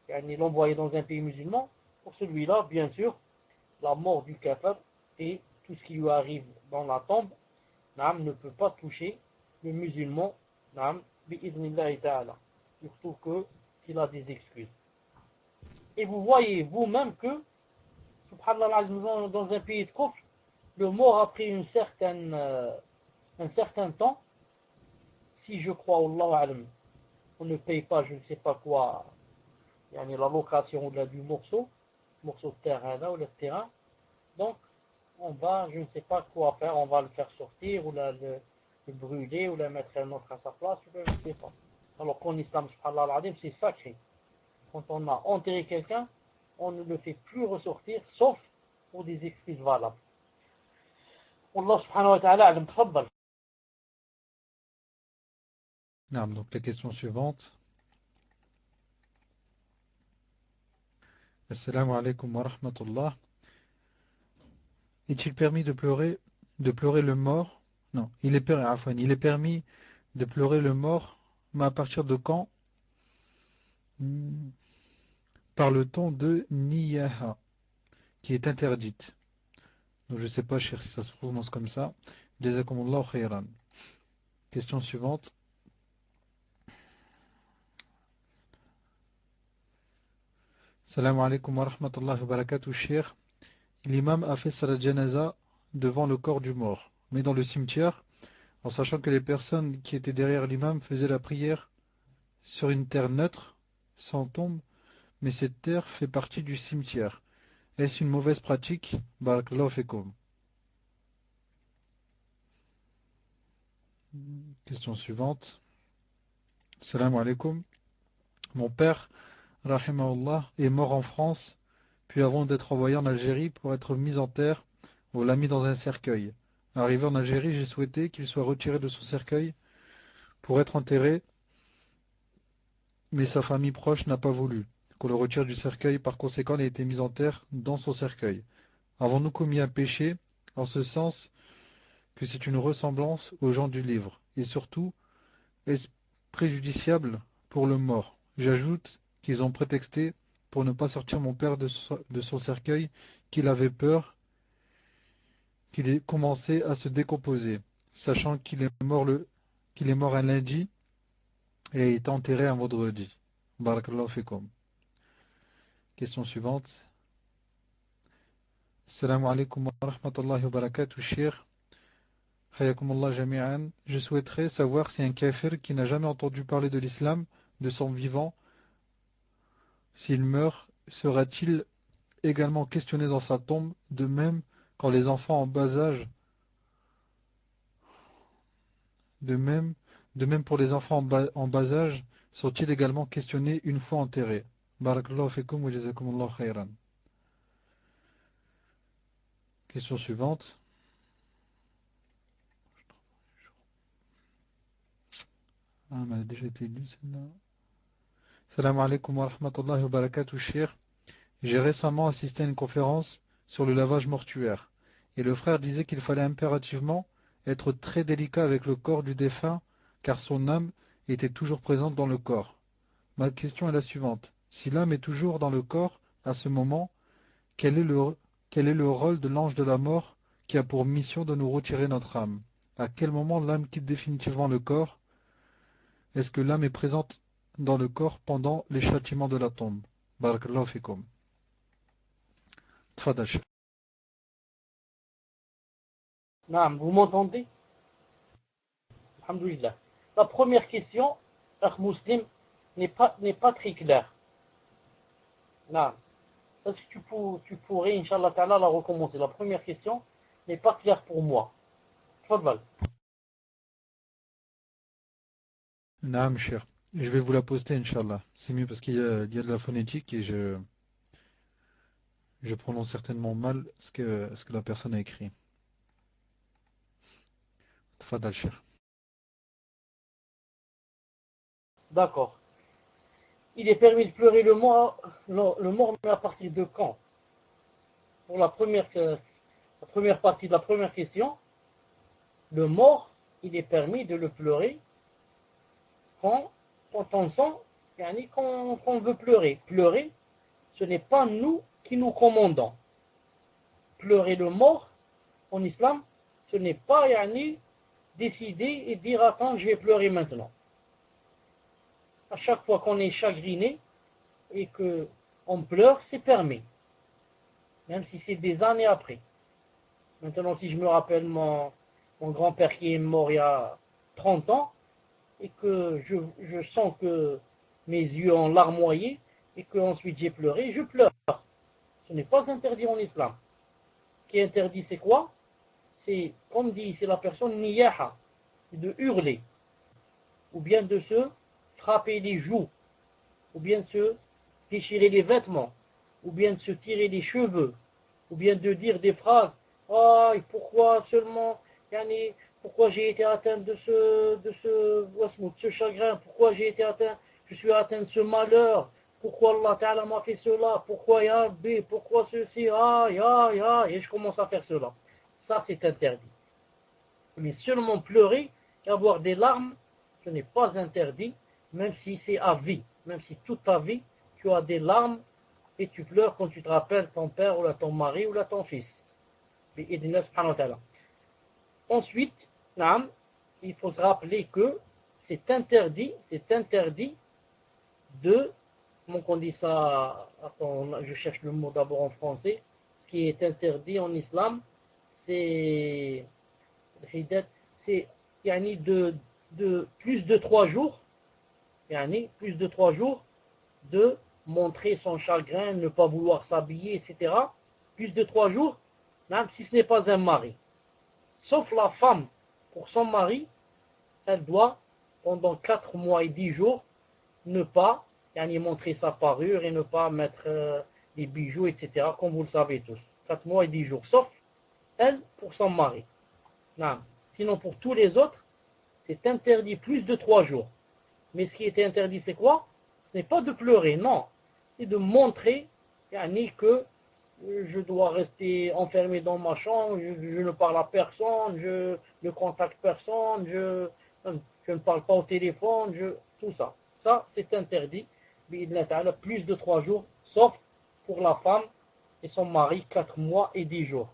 l'envoyer dans un pays musulman, pour celui-là, bien sûr, la mort du kafir et tout ce qui lui arrive dans la tombe, ne peut pas toucher le musulman, bi'idhnillahi ta'ala, surtout que s'il a des excuses. Et vous voyez vous-même que, subhanallah, dans un pays de kufr, le mort après un certain temps, si je crois, Allah alam, on ne paye pas, je ne sais pas quoi, la location du morceau de terrain là, ou le terrain, donc on va, je ne sais pas quoi faire, on va le faire sortir, ou le brûler, ou le mettre un autre à sa place, je ne sais pas. Alors qu'en islam, subhanallah, c'est sacré. Quand on a enterré quelqu'un, on ne le fait plus ressortir, sauf pour des excuses valables. Allah subhanahu wa ta'ala alam, tfaddal. Donc la question suivante. Assalamu alaikum wa rahmatullah. Est-il permis de pleurer le mort? Non, il est permis de pleurer le mort, mais à partir de quand? Par le ton de niyaha, qui est interdite. Donc je ne sais pas, cher, si ça se prononce comme ça. Jazakumullahu khayran. Question suivante. Salam alaikum wa rahmatullahi wa barakatuh, cher. L'imam a fait salat janaza devant le corps du mort, mais dans le cimetière, en sachant que les personnes qui étaient derrière l'imam faisaient la prière sur une terre neutre, sans tombe, mais cette terre fait partie du cimetière. Est-ce une mauvaise pratique? Barakallahu fekum. Question suivante. Salam alaikum. Mon père, rahimahullah, est mort en France, puis avant d'être envoyé en Algérie pour être mis en terre, on l'a mis dans un cercueil. Arrivé en Algérie, j'ai souhaité qu'il soit retiré de son cercueil pour être enterré, mais sa famille proche n'a pas voulu qu'on le retire du cercueil, par conséquent il a été mis en terre dans son cercueil. Avons-nous commis un péché, en ce sens que c'est une ressemblance aux gens du livre, et surtout, est-ce préjudiciable pour le mort? J'ajoute qu'ils ont prétexté pour ne pas sortir mon père de son cercueil, qu'il avait peur qu'il ait commencé à se décomposer, sachant qu'il est mort un lundi et est enterré un vendredi. Barakallahu fikum. Question suivante. Assalamu alaikum wa rahmatullahi wa barakatuh, cher. Hayakumullah jami'an. Je souhaiterais savoir si un kafir qui n'a jamais entendu parler de l'islam de son vivant, s'il meurt, sera-t-il également questionné dans sa tombe, de même quand les enfants en bas âge, de même De même pour les enfants en bas âge, sont-ils également questionnés une fois enterrés? Barakallahu fikum wa jazakumullahu khayran. Question suivante. Ah, mais elle a déjà été lue celle-là. Salam alaikum wa rahmatullahi wa barakatuh, shir. J'ai récemment assisté à une conférence sur le lavage mortuaire. Et le frère disait qu'il fallait impérativement être très délicat avec le corps du défunt, car son âme était toujours présente dans le corps. Ma question est la suivante. Si l'âme est toujours dans le corps, à ce moment, quel est le rôle de l'ange de la mort qui a pour mission de nous retirer notre âme? À quel moment l'âme quitte définitivement le corps? Est-ce que l'âme est présente dans le corps pendant les châtiments de la tombe? Barakallahu fikum. Tfadal. Naam, vous m'entendez? Alhamdulillah. La première question, Akh Muslim, n'est pas très claire. Naam. Est-ce que tu pourrais, Inch'Allah Ta'ala, la recommencer? La première question n'est pas claire pour moi. Tfadal. Naam, cher. Je vais vous la poster, Inch'Allah. C'est mieux parce qu'il y a de la phonétique et je prononce certainement mal ce que la personne a écrit. Tfadal, cher. D'accord. Il est permis de pleurer le mort, mais à partir de quand? Pour la première partie de la première question, le mort, il est permis de le pleurer quand on sent qu'on veut pleurer. Pleurer, ce n'est pas nous qui nous commandons. Pleurer le mort, en islam, ce n'est pas décider et dire attends, je vais pleurer maintenant. À chaque fois qu'on est chagriné et qu'on pleure, c'est permis. Même si c'est des années après. Maintenant, si je me rappelle mon grand-père qui est mort il y a 30 ans, et que je sens que mes yeux ont larmoyé, et qu'ensuite j'ai pleuré, je pleure. Ce n'est pas interdit en islam. Ce qui est interdit, c'est quoi? C'est, comme dit ici la personne, niyaha, de hurler, ou bien de se frapper les joues, ou bien de se déchirer les vêtements, ou bien de se tirer les cheveux, ou bien de dire des phrases, ah, et pourquoi seulement, pourquoi j'ai été atteint de ce chagrin, pourquoi j'ai été atteint, je suis atteint de ce malheur, pourquoi Allah Ta'ala m'a fait cela, pourquoi ya B, pourquoi ceci, et je commence à faire cela. Ça, c'est interdit. Mais seulement pleurer et avoir des larmes, ce n'est pas interdit, même si c'est à vie, même si toute ta vie, tu as des larmes et tu pleures quand tu te rappelles ton père ou là, ton mari ou là, ton fils. Ensuite, il faut se rappeler que c'est interdit de, comment on dit ça, attends, je cherche le mot d'abord en français, ce qui est interdit en islam, c'est c'est de plus de 3 jours, plus de 3 jours, de montrer son chagrin, ne pas vouloir s'habiller, etc. Plus de 3 jours, même si ce n'est pas un mari. Sauf la femme, pour son mari, elle doit, pendant 4 mois et 10 jours, ne pas montrer sa parure et ne pas mettre des bijoux, etc. Comme vous le savez tous. 4 mois et 10 jours. Sauf elle, pour son mari. Non. Sinon, pour tous les autres, c'est interdit plus de 3 jours. Mais ce qui était interdit, c'est quoi? Ce n'est pas de pleurer, non. C'est de montrer que je dois rester enfermé dans ma chambre, je ne parle à personne, je ne contacte personne, je ne parle pas au téléphone, tout ça. Ça, c'est interdit. Plus de 3 jours, sauf pour la femme et son mari, 4 mois et 10 jours.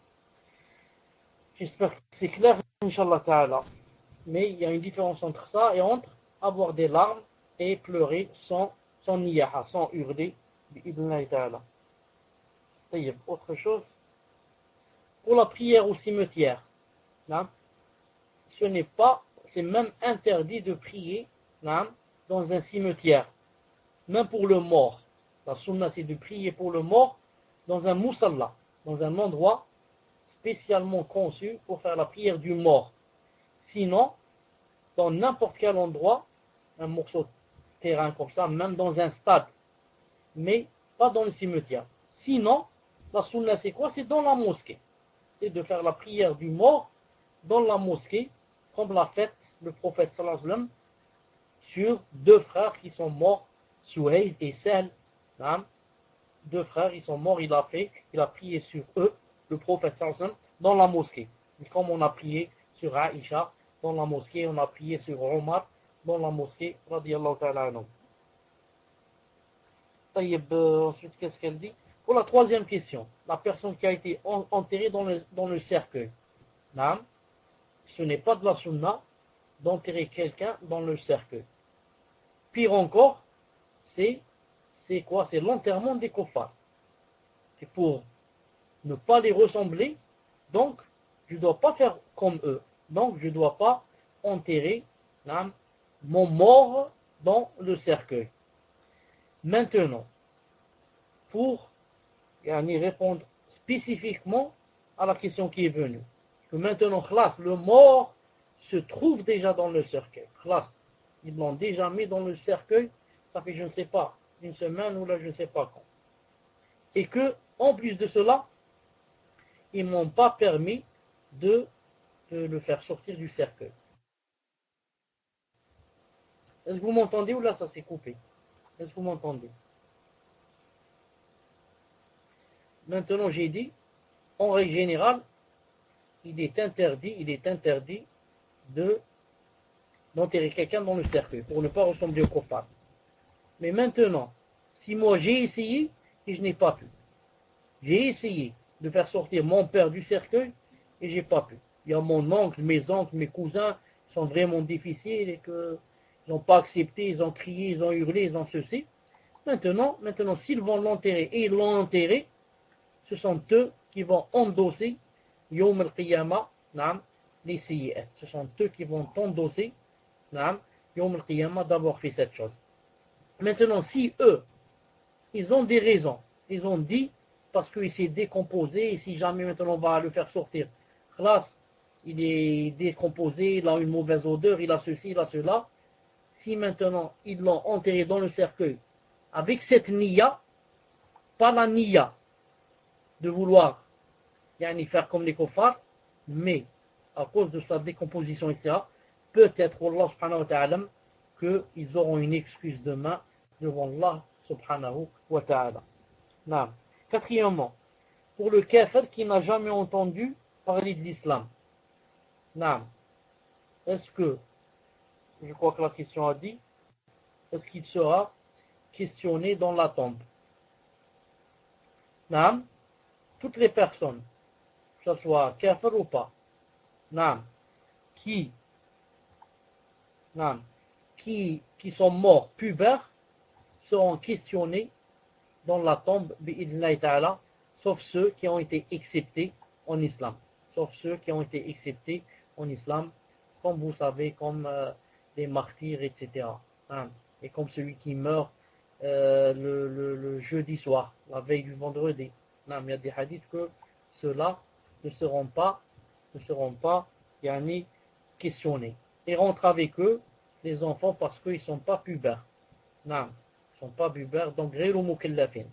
J'espère que c'est clair, Inch'Allah Ta'ala. Mais il y a une différence entre ça et entre avoir des larmes et pleurer sans niyaha, sans hurler. Autre chose, pour la prière au cimetière, c'est même interdit de prier dans un cimetière, même pour le mort. La sunna, c'est de prier pour le mort dans un musalla, dans un endroit spécialement conçu pour faire la prière du mort. Sinon, dans n'importe quel endroit, un morceau de terrain comme ça, même dans un stade, mais pas dans le cimetière. Sinon, la sunna c'est quoi? C'est dans la mosquée. C'est de faire la prière du mort dans la mosquée, comme l'a fait le prophète sallallahu alayhi wa sallam sur deux frères qui sont morts, Souhaïd et Sahl. Deux frères, ils sont morts, il a prié sur eux, le prophète sallallahu alayhi wa sallam, dans la mosquée. Et comme on a prié sur Aïcha, dans la mosquée, on a prié sur Omar, dans la mosquée, radiyallahu ta'ala anhu. Ensuite, qu'est-ce qu'elle dit? Pour la troisième question, la personne qui a été enterrée dans le cercueil. Ce n'est pas de la sunna d'enterrer quelqu'un dans le cercueil. Pire encore, c'est quoi? C'est l'enterrement des kuffars. C'est pour ne pas les ressembler, donc je ne dois pas faire comme eux. Donc je ne dois pas enterrer mon mort dans le cercueil. Maintenant, pour répondre spécifiquement à la question qui est venue, que maintenant, le mort se trouve déjà dans le cercueil. Ils l'ont déjà mis dans le cercueil, ça fait je ne sais pas, une semaine ou là je ne sais pas quand. Et que, en plus de cela, ils ne m'ont pas permis de le faire sortir du cercueil. Est-ce que vous m'entendez ou là ça s'est coupé? Est-ce que vous m'entendez? Maintenant j'ai dit, en règle générale, il est interdit d'enterrer quelqu'un dans le cercueil pour ne pas ressembler au kuffar. Mais maintenant, si moi j'ai essayé et je n'ai pas pu, j'ai essayé de faire sortir mon père du cercueil et j'ai pas pu. Il y a mon oncle, mes oncles, mes cousins qui sont vraiment difficiles et qu'ils n'ont pas accepté, ils ont crié, ils ont hurlé, ils ont ceci. Maintenant, s'ils vont l'enterrer et ils l'ont enterré, ce sont eux qui vont endosser Yawm al-Qiyamah, les sayyi'at. Ce sont eux qui vont endosser Yawm al-Qiyamah d'avoir fait cette chose. Maintenant, si eux, ils ont des raisons, ils ont dit, parce qu'il s'est décomposé, et si jamais maintenant on va le faire sortir, il est décomposé, il a une mauvaise odeur, il a ceci, il a cela, si maintenant ils l'ont enterré dans le cercueil, avec cette niya, pas la niya de vouloir faire comme les kuffars, mais à cause de sa décomposition, etc., peut-être, Allah subhanahu wa ta'ala, qu'ils auront une excuse demain devant Allah subhanahu wa ta'ala. Quatrièmement, pour le kafir qui n'a jamais entendu parler de l'islam. Est-ce que, je crois que la question a dit, est-ce qu'il sera questionné dans la tombe? Toutes les personnes, que ce soit kafir ou pas, qui sont morts pubères, seront questionnés dans la tombe, sauf ceux qui ont été acceptés en islam. Sauf ceux qui ont été acceptés en islam, comme vous savez, comme les martyrs, etc. Et comme celui qui meurt le jeudi soir, la veille du vendredi. Il y a des hadiths que ceux-là ne seront pas questionnés. Et rentrent avec eux les enfants parce qu'ils ne sont pas pubères. Ils ne sont pas pubères, donc ghayru mukallafin.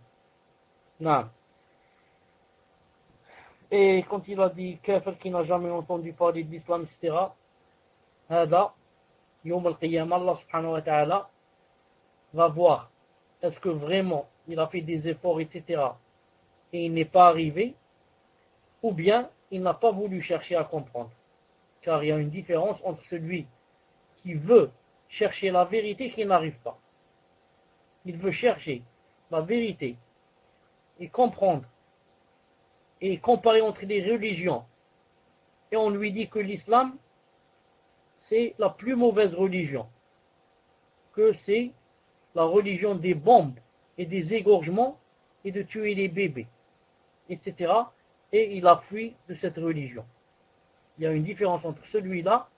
Et quand il a dit kafir qui n'a jamais entendu parler de l'islam, etc., hada, yawm al-qiyamah, Allah subhanahu wa ta'ala va voir est-ce que vraiment il a fait des efforts, etc., et il n'est pas arrivé, ou bien il n'a pas voulu chercher à comprendre. Car il y a une différence entre celui qui veut chercher la vérité et qui n'arrive pas. Il veut chercher la vérité et comprendre et comparer entre les religions. Et on lui dit que l'islam, c'est la plus mauvaise religion. Que c'est la religion des bombes et des égorgements et de tuer les bébés, etc. Et il a fui de cette religion. Il y a une différence entre celui-là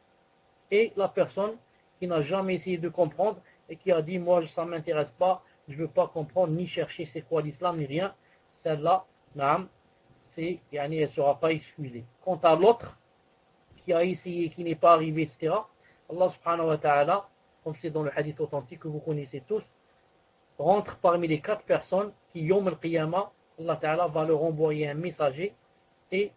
et la personne qui n'a jamais essayé de comprendre et qui a dit moi ça ne m'intéresse pas, je ne veux pas comprendre ni chercher c'est quoi l'islam ni rien. Celle-là, elle ne sera pas excusée. Quant à l'autre qui a essayé, qui n'est pas arrivé, etc., Allah subhanahu wa ta'ala, comme c'est dans le hadith authentique que vous connaissez tous, rentre parmi les 4 personnes qui, Yom al-Qiyamah, Allah ta'ala va leur envoyer un messager et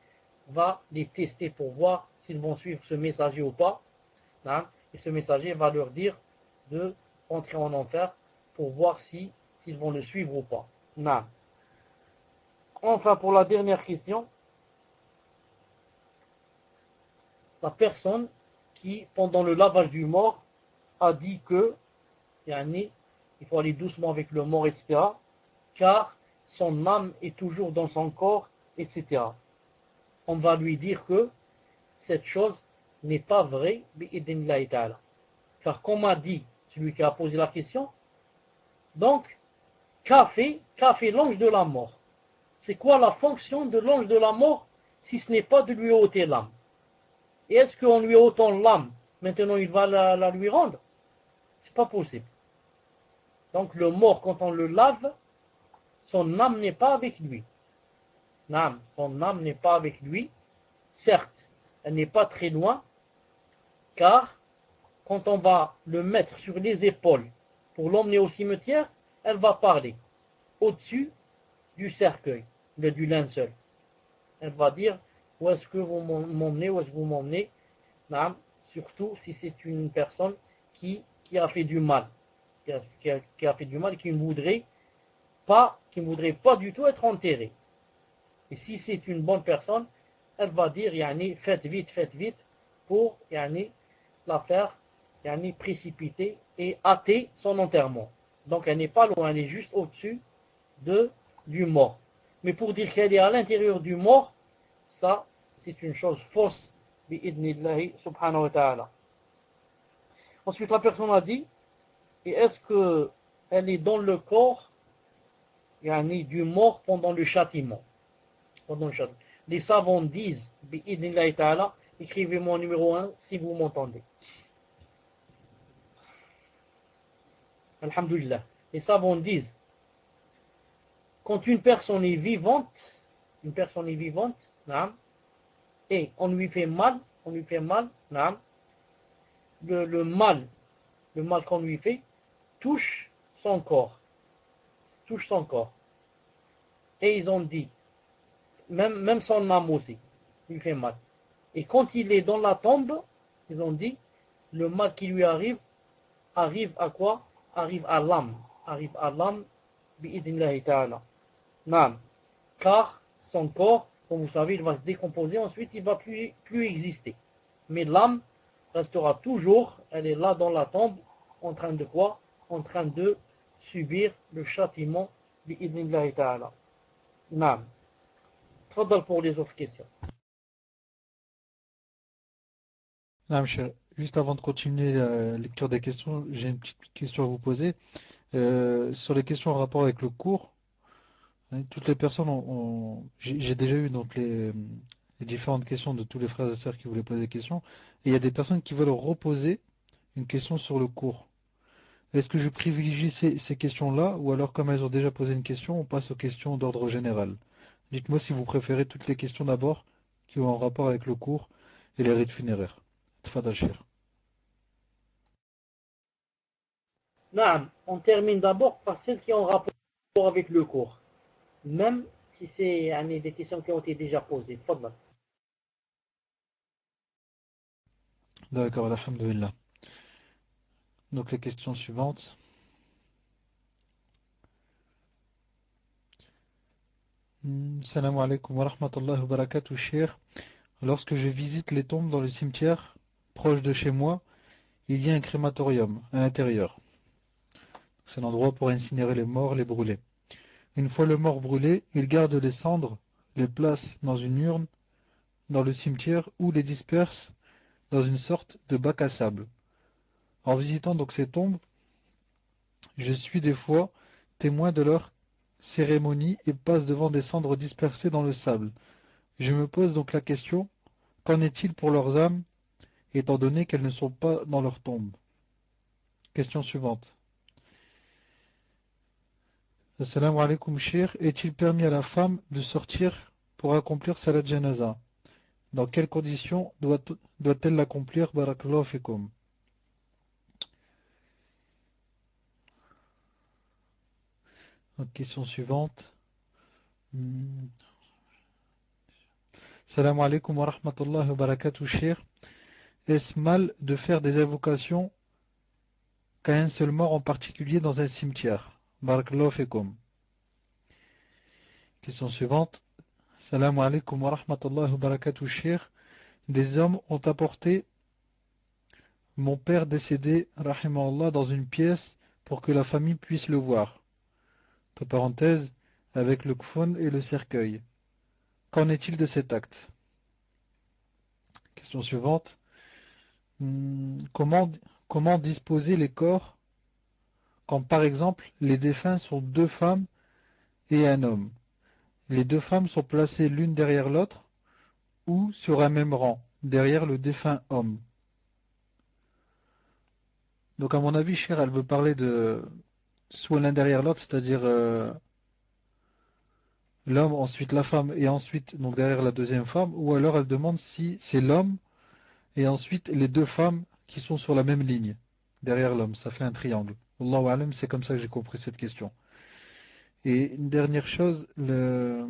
va les tester pour voir s'ils vont suivre ce messager ou pas. Et ce messager va leur dire de rentrer en enfer pour voir s'ils vont le suivre ou pas. Enfin, pour la dernière question, la personne qui, pendant le lavage du mort, a dit que il faut aller doucement avec le mort, etc., car son âme est toujours dans son corps, etc. On va lui dire que cette chose n'est pas vraie, bi'idhnillahi ta'ala. Car comme a dit celui qui a posé la question, donc, qu'a fait l'ange de la mort? C'est quoi la fonction de l'ange de la mort si ce n'est pas de lui ôter l'âme? Et est-ce qu'en lui ôtant l'âme, maintenant il va la lui rendre? C'est pas possible. Donc le mort, quand on le lave, son âme n'est pas avec lui. Son âme n'est pas avec lui. Certes, elle n'est pas très loin, car quand on va le mettre sur les épaules pour l'emmener au cimetière, elle va parler au-dessus du cercueil, du linceul. Elle va dire, où est-ce que vous m'emmenez, où est-ce que vous m'emmenez? Surtout si c'est une personne qui a fait du mal, qui a fait du mal et qui ne voudrait pas du tout être enterrée. Et si c'est une bonne personne, elle va dire, faites vite, pour la faire précipiter et hâter son enterrement. Donc elle n'est pas loin, elle est juste au-dessus du mort. Mais pour dire qu'elle est à l'intérieur du mort, ça, c'est une chose fausse, bi'idhnillahi subhanahu wa ta'ala. Ensuite, la personne a dit, et est-ce qu'elle est dans le corps du mort pendant le châtiment? Les savants disent, bi'idhnillahi ta'ala, écrivez-moi numéro 1 si vous m'entendez. Alhamdulillah. Les savants disent, quand une personne est vivante, et on lui fait mal, le mal qu'on lui fait touche son corps. Et ils ont dit, même son âme aussi, lui fait mal. Et quand il est dans la tombe, ils ont dit, le mal qui lui arrive à quoi? Arrive à l'âme, bi'idhnillahi ta'ala. Car son corps, comme vous savez, il va se décomposer, ensuite il ne va plus exister. Mais l'âme restera toujours, elle est là dans la tombe, en train de quoi? En train de subir le châtiment bi'idhnillahi ta'ala. Tfaddal pour les autres questions. Juste avant de continuer la lecture des questions, j'ai une petite question à vous poser. Sur les questions en rapport avec le cours, toutes les personnes j'ai déjà eu donc les différentes questions de tous les frères et sœurs qui voulaient poser des questions, et il y a des personnes qui veulent reposer une question sur le cours. Est-ce que je privilégie ces questions-là, ou alors comme elles ont déjà posé une question, on passe aux questions d'ordre général? Dites-moi si vous préférez toutes les questions d'abord qui ont un rapport avec le cours et les rites funéraires. Tfadal Cheikh. On termine d'abord par celles qui ont rapport avec le cours. Même si c'est des questions qui ont été déjà posées. Tfaddal. D'accord, alhamdulillah. Donc les questions suivantes. Salam alaikum wa rahmatullahi wa barakatuh, cher. Lorsque je visite les tombes dans le cimetière proche de chez moi, il y a un crématorium à l'intérieur. C'est l'endroit pour incinérer les morts, les brûler. Une fois le mort brûlé, ils gardent les cendres, les placent dans une urne dans le cimetière ou les dispersent dans une sorte de bac à sable. En visitant donc ces tombes, je suis des fois témoin de leur cérémonie et passe devant des cendres dispersées dans le sable. Je me pose donc la question, qu'en est-il pour leurs âmes, étant donné qu'elles ne sont pas dans leur tombe? Question suivante. Assalamu alaikum, cher. Est-il permis à la femme de sortir pour accomplir salat janaza? Dans quelles conditions doit-elle l'accomplir? Barakallahu fikum. Donc, question suivante. Hmm. Salam alaikum wa rahmatullahi wa barakatuh, cher. Est-ce mal de faire des invocations qu'à un seul mort en particulier dans un cimetière? Barakallahu fikum. Question suivante. Salam alaikum wa rahmatullahi wa barakatuh, cher. Des hommes ont apporté mon père décédé, rahimahullah, dans une pièce pour que la famille puisse le voir. Entre parenthèses, avec le kfon et le cercueil. Qu'en est-il de cet acte? Question suivante. Comment, comment disposer les corps quand, par exemple, les défunts sont deux femmes et un homme? Les deux femmes sont placées l'une derrière l'autre ou sur un même rang, derrière le défunt homme. Donc à mon avis, Cher, elle veut parler de soit l'un derrière l'autre, c'est-à-dire l'homme, ensuite la femme et ensuite donc derrière la deuxième femme, ou alors elle demande si c'est l'homme et ensuite les deux femmes qui sont sur la même ligne, derrière l'homme, ça fait un triangle. Wallahu alam, c'est comme ça que j'ai compris cette question. Et une dernière chose, la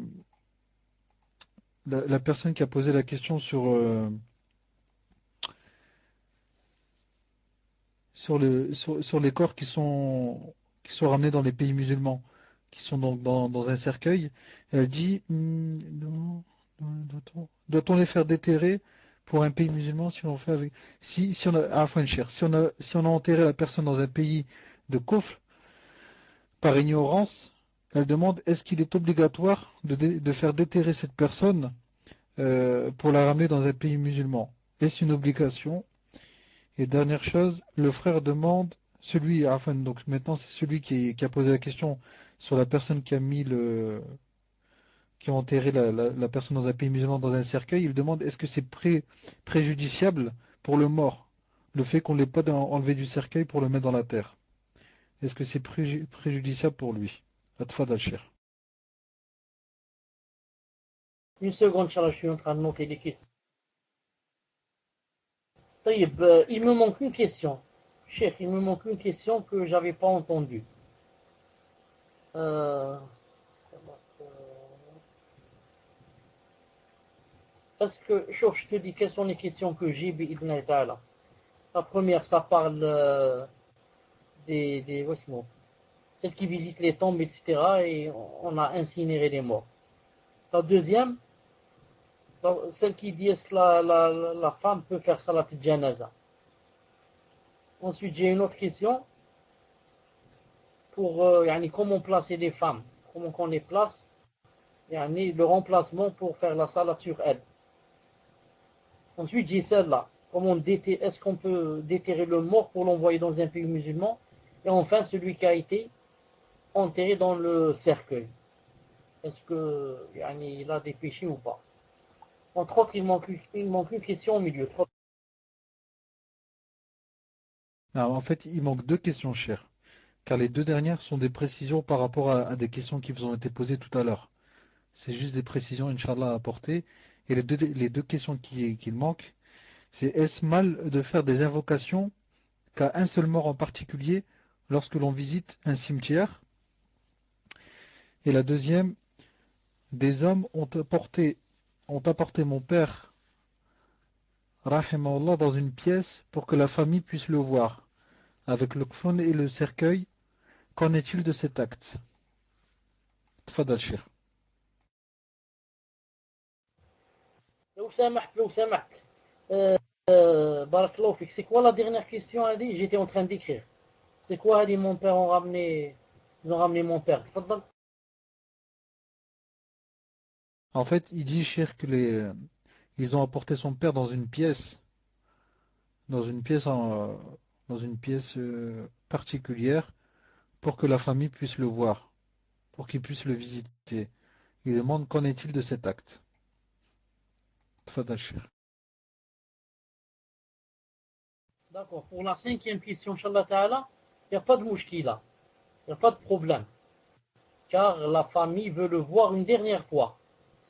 personne qui a posé la question sur les corps qui sont ramenés dans les pays musulmans, qui sont donc dans un cercueil, elle dit doit-on les faire déterrer pour un pays musulman si on fait avec si on a si on a enterré la personne dans un pays de kufr par ignorance, elle demande est-ce qu'il est obligatoire de faire déterrer cette personne pour la ramener dans un pays musulman? Est-ce une obligation? Et dernière chose, le frère demande, enfin, donc maintenant c'est celui qui a posé la question sur la personne qui a qui a enterré la personne dans un pays musulman dans un cercueil, il demande est-ce que c'est préjudiciable pour le mort, le fait qu'on ne l'ait pas enlevé du cercueil pour le mettre dans la terre. Est-ce que c'est préjudiciable pour lui? Atfadal Cheikh. Une seconde, Inch'Allah, je suis en train de noter les questions. طيب, il me manque une question. Cheikh, il me manque une question que j'avais pas entendue. Euh, Parce que, je te dis quelles sont les questions que j'ai, bi'idna ta'ala. La première, ça parle des celles qui visitent les tombes, etc. Et on a incinéré les morts. La deuxième, celle qui dit est-ce que la femme peut faire salat al-janaza. Ensuite, j'ai une autre question pour comment placer les femmes, comment qu'on les place, le remplacement pour faire la salat sur elles. Ensuite, j'ai celle-là. Est-ce qu'on peut déterrer le mort pour l'envoyer dans un pays musulman? Et enfin, celui qui a été enterré dans le cercueil. Est-ce que il a des péchés ou pas? Entre autres, il manque une question au milieu. Non, en fait, il manque deux questions, cher, car les deux dernières sont des précisions par rapport à des questions qui vous ont été posées tout à l'heure. C'est juste des précisions, Inch'Allah, à apporter. Et les deux questions qu'il manque, c'est est-ce mal de faire des invocations qu'à un seul mort en particulier lorsque l'on visite un cimetière? Et la deuxième, des hommes ont apporté mon père, rahimahullah, dans une pièce pour que la famille puisse le voir, avec le kfon et le cercueil. Qu'en est-il de cet acte? Tfadal, Cheikh. لو سمحت. Barakallahu fik. C'est quoi la dernière question, elle dit? J'étais en train d'écrire. C'est quoi, elle dit, mon père ils ont ramené mon père. Tfaddal. En fait, il dit, Cheikh, ils ont apporté son père dans une pièce, dans une pièce particulière pour que la famille puisse le voir, pour qu'il puisse le visiter. Il demande qu'en est-il de cet acte. Tfadal, Cheikh. D'accord. Pour la cinquième question, Inch'Allah Ta'ala, il n'y a pas de mouchkila. Il n'y a pas de problème. Car la famille veut le voir une dernière fois.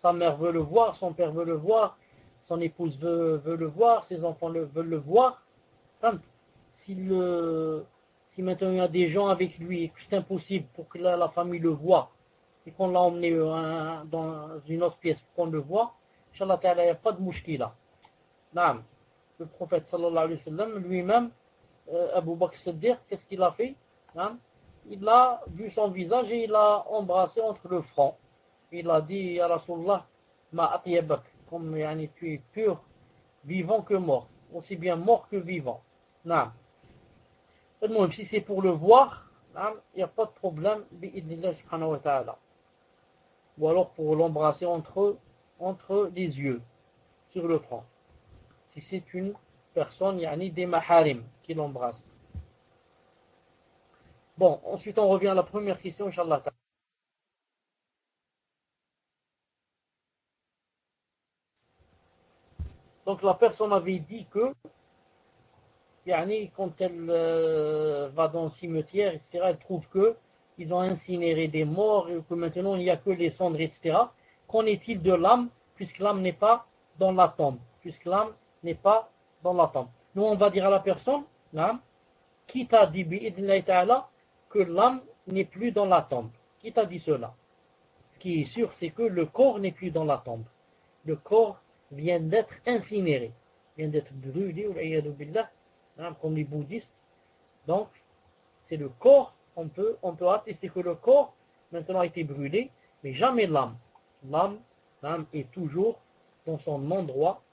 Sa mère veut le voir, son père veut le voir, son épouse veut le voir, ses enfants veulent le voir. Si Si maintenant il y a des gens avec lui et que c'est impossible pour que la famille le voie et qu'on l'a emmené dans une autre pièce pour qu'on le voie, Inch'Allah ta'ala, il n'y a pas de mouchkila. Naam. Le prophète sallallahu alayhi wa sallam lui-même, Abu Bakr Siddiq, qu'est-ce qu'il a fait? Naam. Il a vu son visage et il l'a embrassé entre le front. Il a dit, Ya Rasulallah, ma atyabak, comme yani, tu es pur, vivant que mort, aussi bien mort que vivant. Naam. Même si c'est pour le voir, il n'y a pas de problème, bi'idnillah subhanahu wa ta'ala. Ou alors pour l'embrasser entre les yeux, sur le front. Si c'est une personne, yani des maharim, qui l'embrasse. Bon, ensuite on revient à la première question, Inch'Allah. Donc la personne avait dit que, yani, quand elle va dans le cimetière, etc., elle trouve que ils ont incinéré des morts et que maintenant il n'y a que les cendres, etc. Qu'en est-il de l'âme, puisque l'âme n'est pas dans la tombe, puisque l'âme n'est pas dans la tombe. Nous on va dire à la personne, qui t'a dit bi'idnillahi ta'ala que l'âme n'est plus dans la tombe? Qui t'a dit cela? Ce qui est sûr, c'est que le corps n'est plus dans la tombe. Le corps vient d'être incinéré, vient d'être brûlé, comme les bouddhistes. Donc, c'est le corps, on peut attester que le corps maintenant a été brûlé, mais jamais l'âme. L'âme est toujours dans son endroit,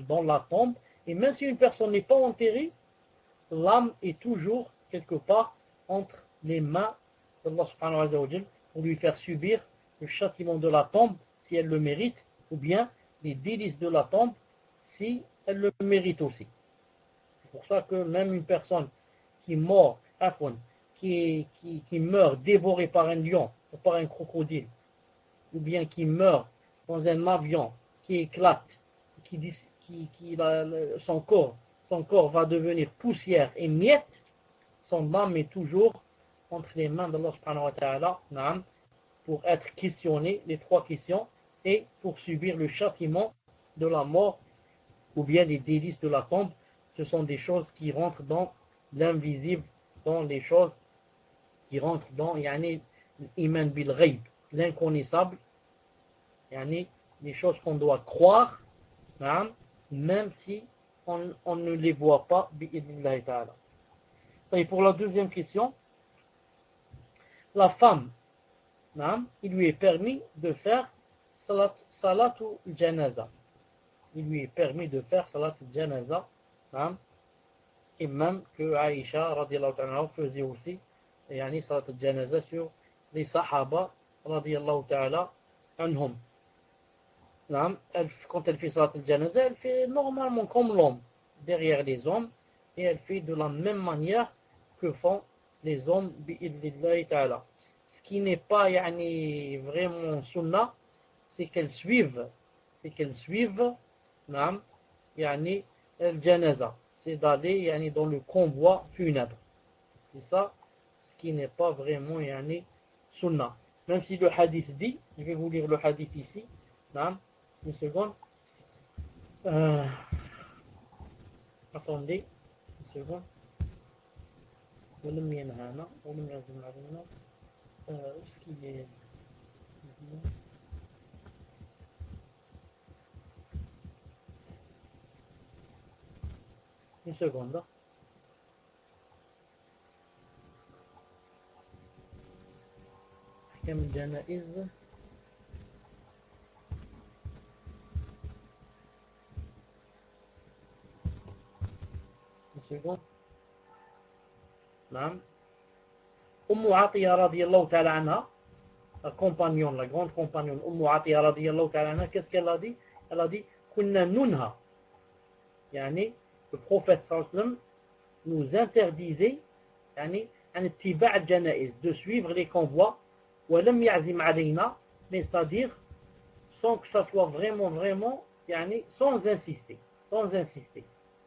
dans la tombe, et même si une personne n'est pas enterrée, l'âme est toujours quelque part entre les mains d'Allah subhanahu wa ta'ala pour lui faire subir le châtiment de la tombe si elle le mérite, ou bien les délices de la tombe si elle le mérite aussi. C'est pour ça que même une personne qui meurt, qui meurt dévorée par un lion ou par un crocodile, ou bien qui meurt dans un avion qui éclate, son corps va devenir poussière et miettes, son âme est toujours entre les mains d'Allah subhanahu wa ta'ala pour être questionné, les trois questions, et pour subir le châtiment de la mort ou bien les délices de la tombe. Ce sont des choses qui rentrent dans l'invisible, dans les choses qui rentrent dans l'iman bil ghaib, l'inconnaissable, les choses qu'on doit croire, même si on ne les voit pas, bi'idnillahi ta'ala. Et pour la deuxième question, la femme, il lui est permis de faire salatul janaza. Il lui est permis de faire salatul janaza, et même que Aïcha radiallahu ta'ala faisait aussi salatul janaza sur les sahaba radiallahu ta'ala anhum. Quand elle fait salatul janaza, elle fait normalement comme l'homme, derrière les hommes, et elle fait de la même manière que font les hommes bi'idnillahi ta'ala. Ce qui n'est pas vraiment sunnah, c'est qu'elles suivent el janaza, c'est d'aller dans le convoi funèbre. C'est ça ce qui n'est pas vraiment sunnah. Même si le hadith dit, je vais vous lire le hadith ici, une seconde. Attendez une seconde. ولم ينهانا ولم يعزم علينا ce qui est une seconde. أحكام الجنائز une seconde. نعم. عطية رضي الله تعالى عنها, la compagnonne, la grande compagnonne, عطية رضي الله تعالى عنها, qu'est-ce qu'elle a dit? Elle a dit, كنا ننهى, le prophète sallallahu alayhi wa sallam nous interdisait عن اتباع الجنائز, de suivre les convois, ولم يعزم علينا, mais c'est-à-dire sans que ça soit vraiment sans insister.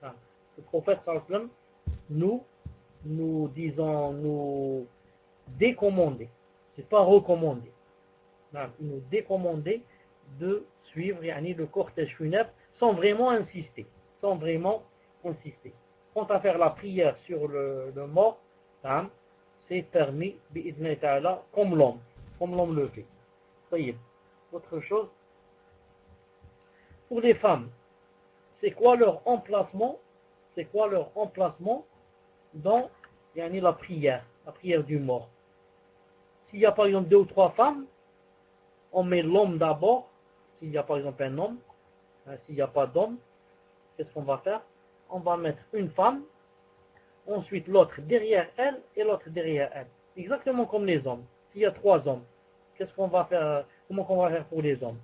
Le prophète sallallahu alayhi wa sallam nous décommander, c'est pas recommander, nous décommander de suivre le cortège funèbre sans vraiment insister. Quant à faire la prière sur le mort, Naam, c'est permis, bi'idhni ta'ala, comme l'homme le fait. طيب. Autre chose, pour les femmes, c'est quoi leur emplacement? C'est quoi leur emplacement dans la prière du mort? S'il y a par exemple 2 ou 3 femmes, on met l'homme d'abord. S'il y a par exemple un homme, s'il n'y a pas d'homme, qu'est-ce qu'on va faire? On va mettre une femme, ensuite l'autre derrière elle et l'autre derrière elle. Exactement comme les hommes. S'il y a 3 hommes, qu'est-ce qu'on va faire? Comment qu'on va faire pour les hommes?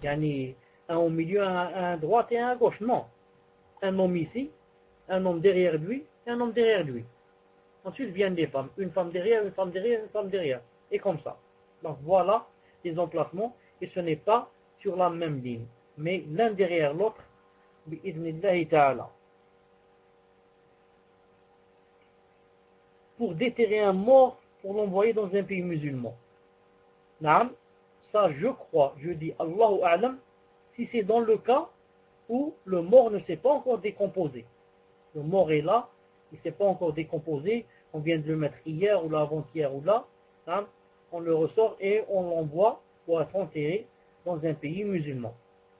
Un au milieu, un à droite et un à gauche. Non. Un homme ici, un homme derrière lui, et un homme derrière lui. Ensuite viennent les femmes. Une femme derrière, une femme derrière, une femme derrière. Et comme ça. Donc voilà les emplacements. Et ce n'est pas sur la même ligne. Mais l'un derrière l'autre. Bi'idhnillahi ta'ala. Pour déterrer un mort, pour l'envoyer dans un pays musulman. Naam, ça je crois, je dis Allahu A'lam, si c'est dans le cas où le mort ne s'est pas encore décomposé. Le mort est là, il ne s'est pas encore décomposé, on vient de le mettre hier ou l'avant-hier ou là, naam, on le ressort et on l'envoie pour être enterré dans un pays musulman.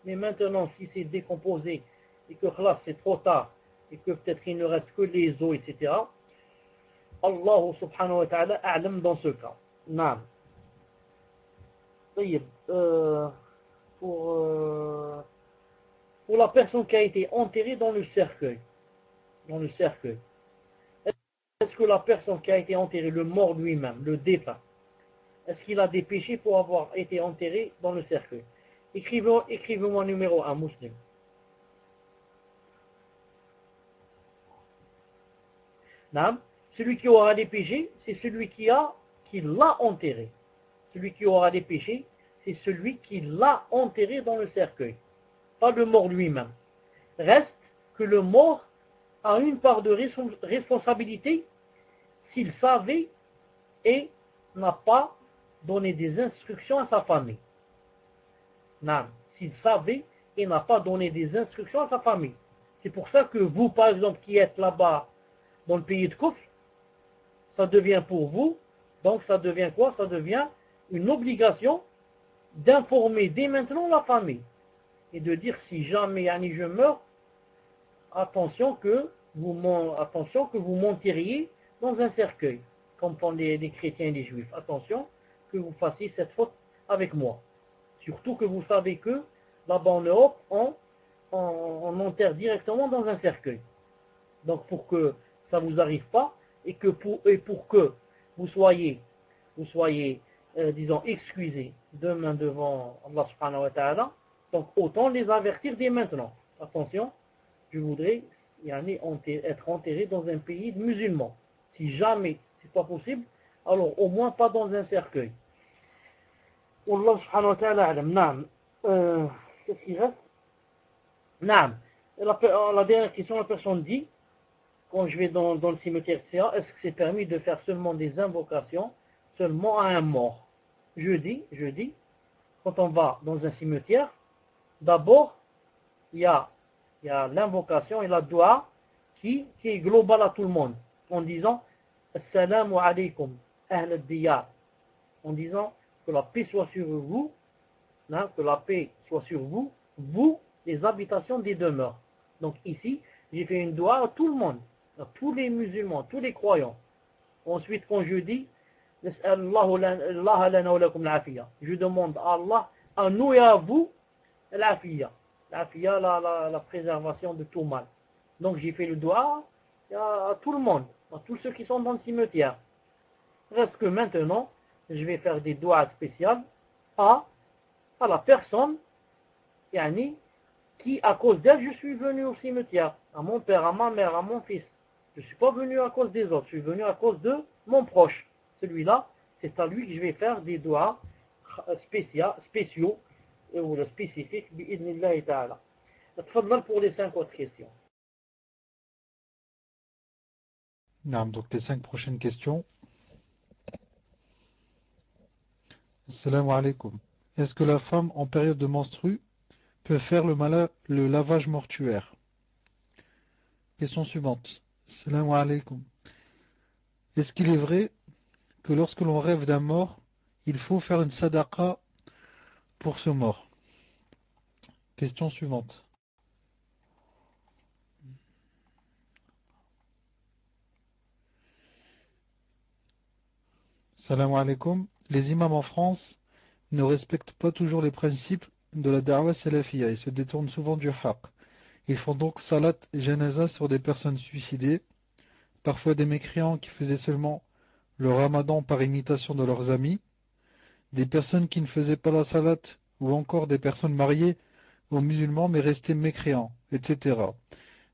Mais maintenant, si c'est décomposé et que là c'est trop tard et que peut-être il ne reste que les os, etc., Allah subhanahu wa ta'ala a'lam dans ce cas. Naam. Pour la personne qui a été enterrée dans le cercueil. Est-ce que la personne qui a été enterrée, le mort lui-même, le défunt, est-ce qu'il a des péchés pour avoir été enterré dans le cercueil? Écrivez-moi numéro 1, musulman. Naam. Celui qui aura des péchés, c'est celui qui l'a enterré. Celui qui aura des péchés, c'est celui qui l'a enterré dans le cercueil. Pas le mort lui-même. Reste que le mort a une part de responsabilité s'il savait et n'a pas donné des instructions à sa famille. Non, s'il savait et n'a pas donné des instructions à sa famille. C'est pour ça que vous, par exemple, qui êtes là-bas dans le pays de Kouf, ça devient pour vous, donc ça devient quoi? Ça devient une obligation d'informer dès maintenant la famille et de dire si jamais je meurs, attention que vous m'enterriez dans un cercueil, comme font les chrétiens et les juifs. Attention que vous fassiez cette faute avec moi. Surtout que vous savez que là-bas en Europe, on enterre directement dans un cercueil. Donc pour que ça ne vous arrive pas et pour que vous soyez disons, excusés demain devant Allah subhanahu wa ta'ala, donc autant les avertir dès maintenant. Attention, je voudrais être enterré dans un pays musulman. Si jamais c'est pas possible, alors au moins pas dans un cercueil. Allah subhanahu wa ta'ala alam. Naam. Qu'est-ce qu'il reste? Naam. La dernière question, la personne dit, quand je vais dans le cimetière, etc., est-ce que c'est permis de faire seulement des invocations seulement à un mort? Je dis, quand on va dans un cimetière, d'abord, il y a l'invocation et la dua qui est globale à tout le monde, en disant Assalamu alaykum, ahl al-diyar, en disant que la paix soit sur vous, vous, les habitations des demeures. Donc ici, j'ai fait une dua à tout le monde, à tous les musulmans, tous les croyants. Ensuite, quand je dis je demande à Allah, à nous et à vous, l'afiya, la préservation de tout mal. Donc j'ai fait le dua à tout le monde, à tous ceux qui sont dans le cimetière. Reste que maintenant, je vais faire des doigts spéciales à la personne qui, à cause d'elle, je suis venu au cimetière, à mon père, à ma mère, à mon fils. Je ne suis pas venu à cause des autres, je suis venu à cause de mon proche. Celui-là, c'est à lui que je vais faire des doigts spéciaux ou spécifiques, bi'idhnillahi ta'ala. Tfadlal pour les 5 autres questions. Donc les 5 prochaines questions. Assalamu alaikum. Est-ce que la femme en période de menstrue peut faire le lavage mortuaire? Question suivante. Assalamu alaikum. Est-ce qu'il est vrai que lorsque l'on rêve d'un mort, il faut faire une sadaqa pour ce mort? Question suivante. Salam alaikum. Les imams en France ne respectent pas toujours les principes de la da'wa salafiyya et se détournent souvent du haqq. Ils font donc salat et janaza sur des personnes suicidées, parfois des mécréants qui faisaient seulement le ramadan par imitation de leurs amis, des personnes qui ne faisaient pas la salat ou encore des personnes mariées aux musulmans mais restaient mécréants, etc.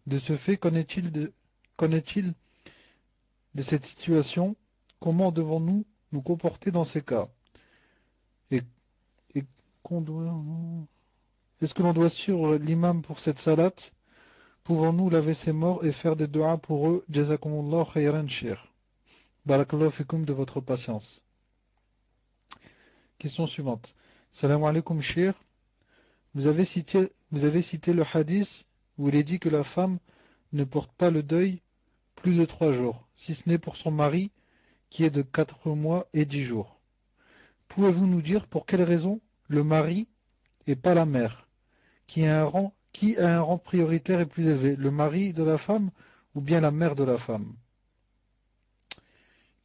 De ce fait, qu'en est-il de cette situation? Comment devons-nous nous comporter dans ces cas? Et, et qu'on doit... Est-ce que l'on doit suivre l'imam pour cette salat? Pouvons-nous laver ces morts et faire des du'as pour eux? Jazakumullah khayran shir. Barakallahu fikum de votre patience. Question suivante. Salam alaikum shir. Vous avez cité le hadith où il est dit que la femme ne porte pas le deuil plus de 3 jours, si ce n'est pour son mari qui est de 4 mois et 10 jours. Pouvez-vous nous dire pour quelle raison le mari et pas la mère, qui a un rang prioritaire et plus élevé, le mari de la femme ou bien la mère de la femme?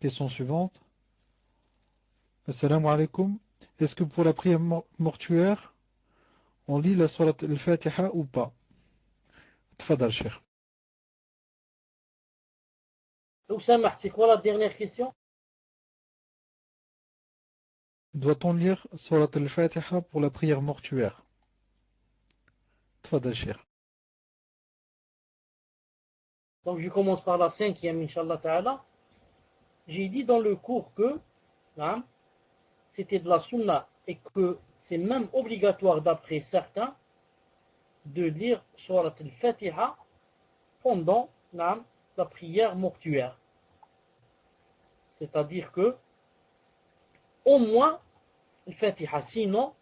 Question suivante. Assalamu alaikum. Est-ce que pour la prière mortuaire, on lit la surat al-Fatiha ou pas? Tfadal, Cheikh. Oussama, c'est quoi la dernière question? Doit-on lire surat al-Fatiha pour la prière mortuaire? Tfadal, Cheikh. Donc je commence par la cinquième, Inch'Allah Ta'ala. J'ai dit dans le cours que hein, c'était de la sunna et que c'est même obligatoire d'après certains de lire surat al-Fatiha pendant la prière mortuaire. C'est-à-dire que au moins al-Fatiha. Sinon,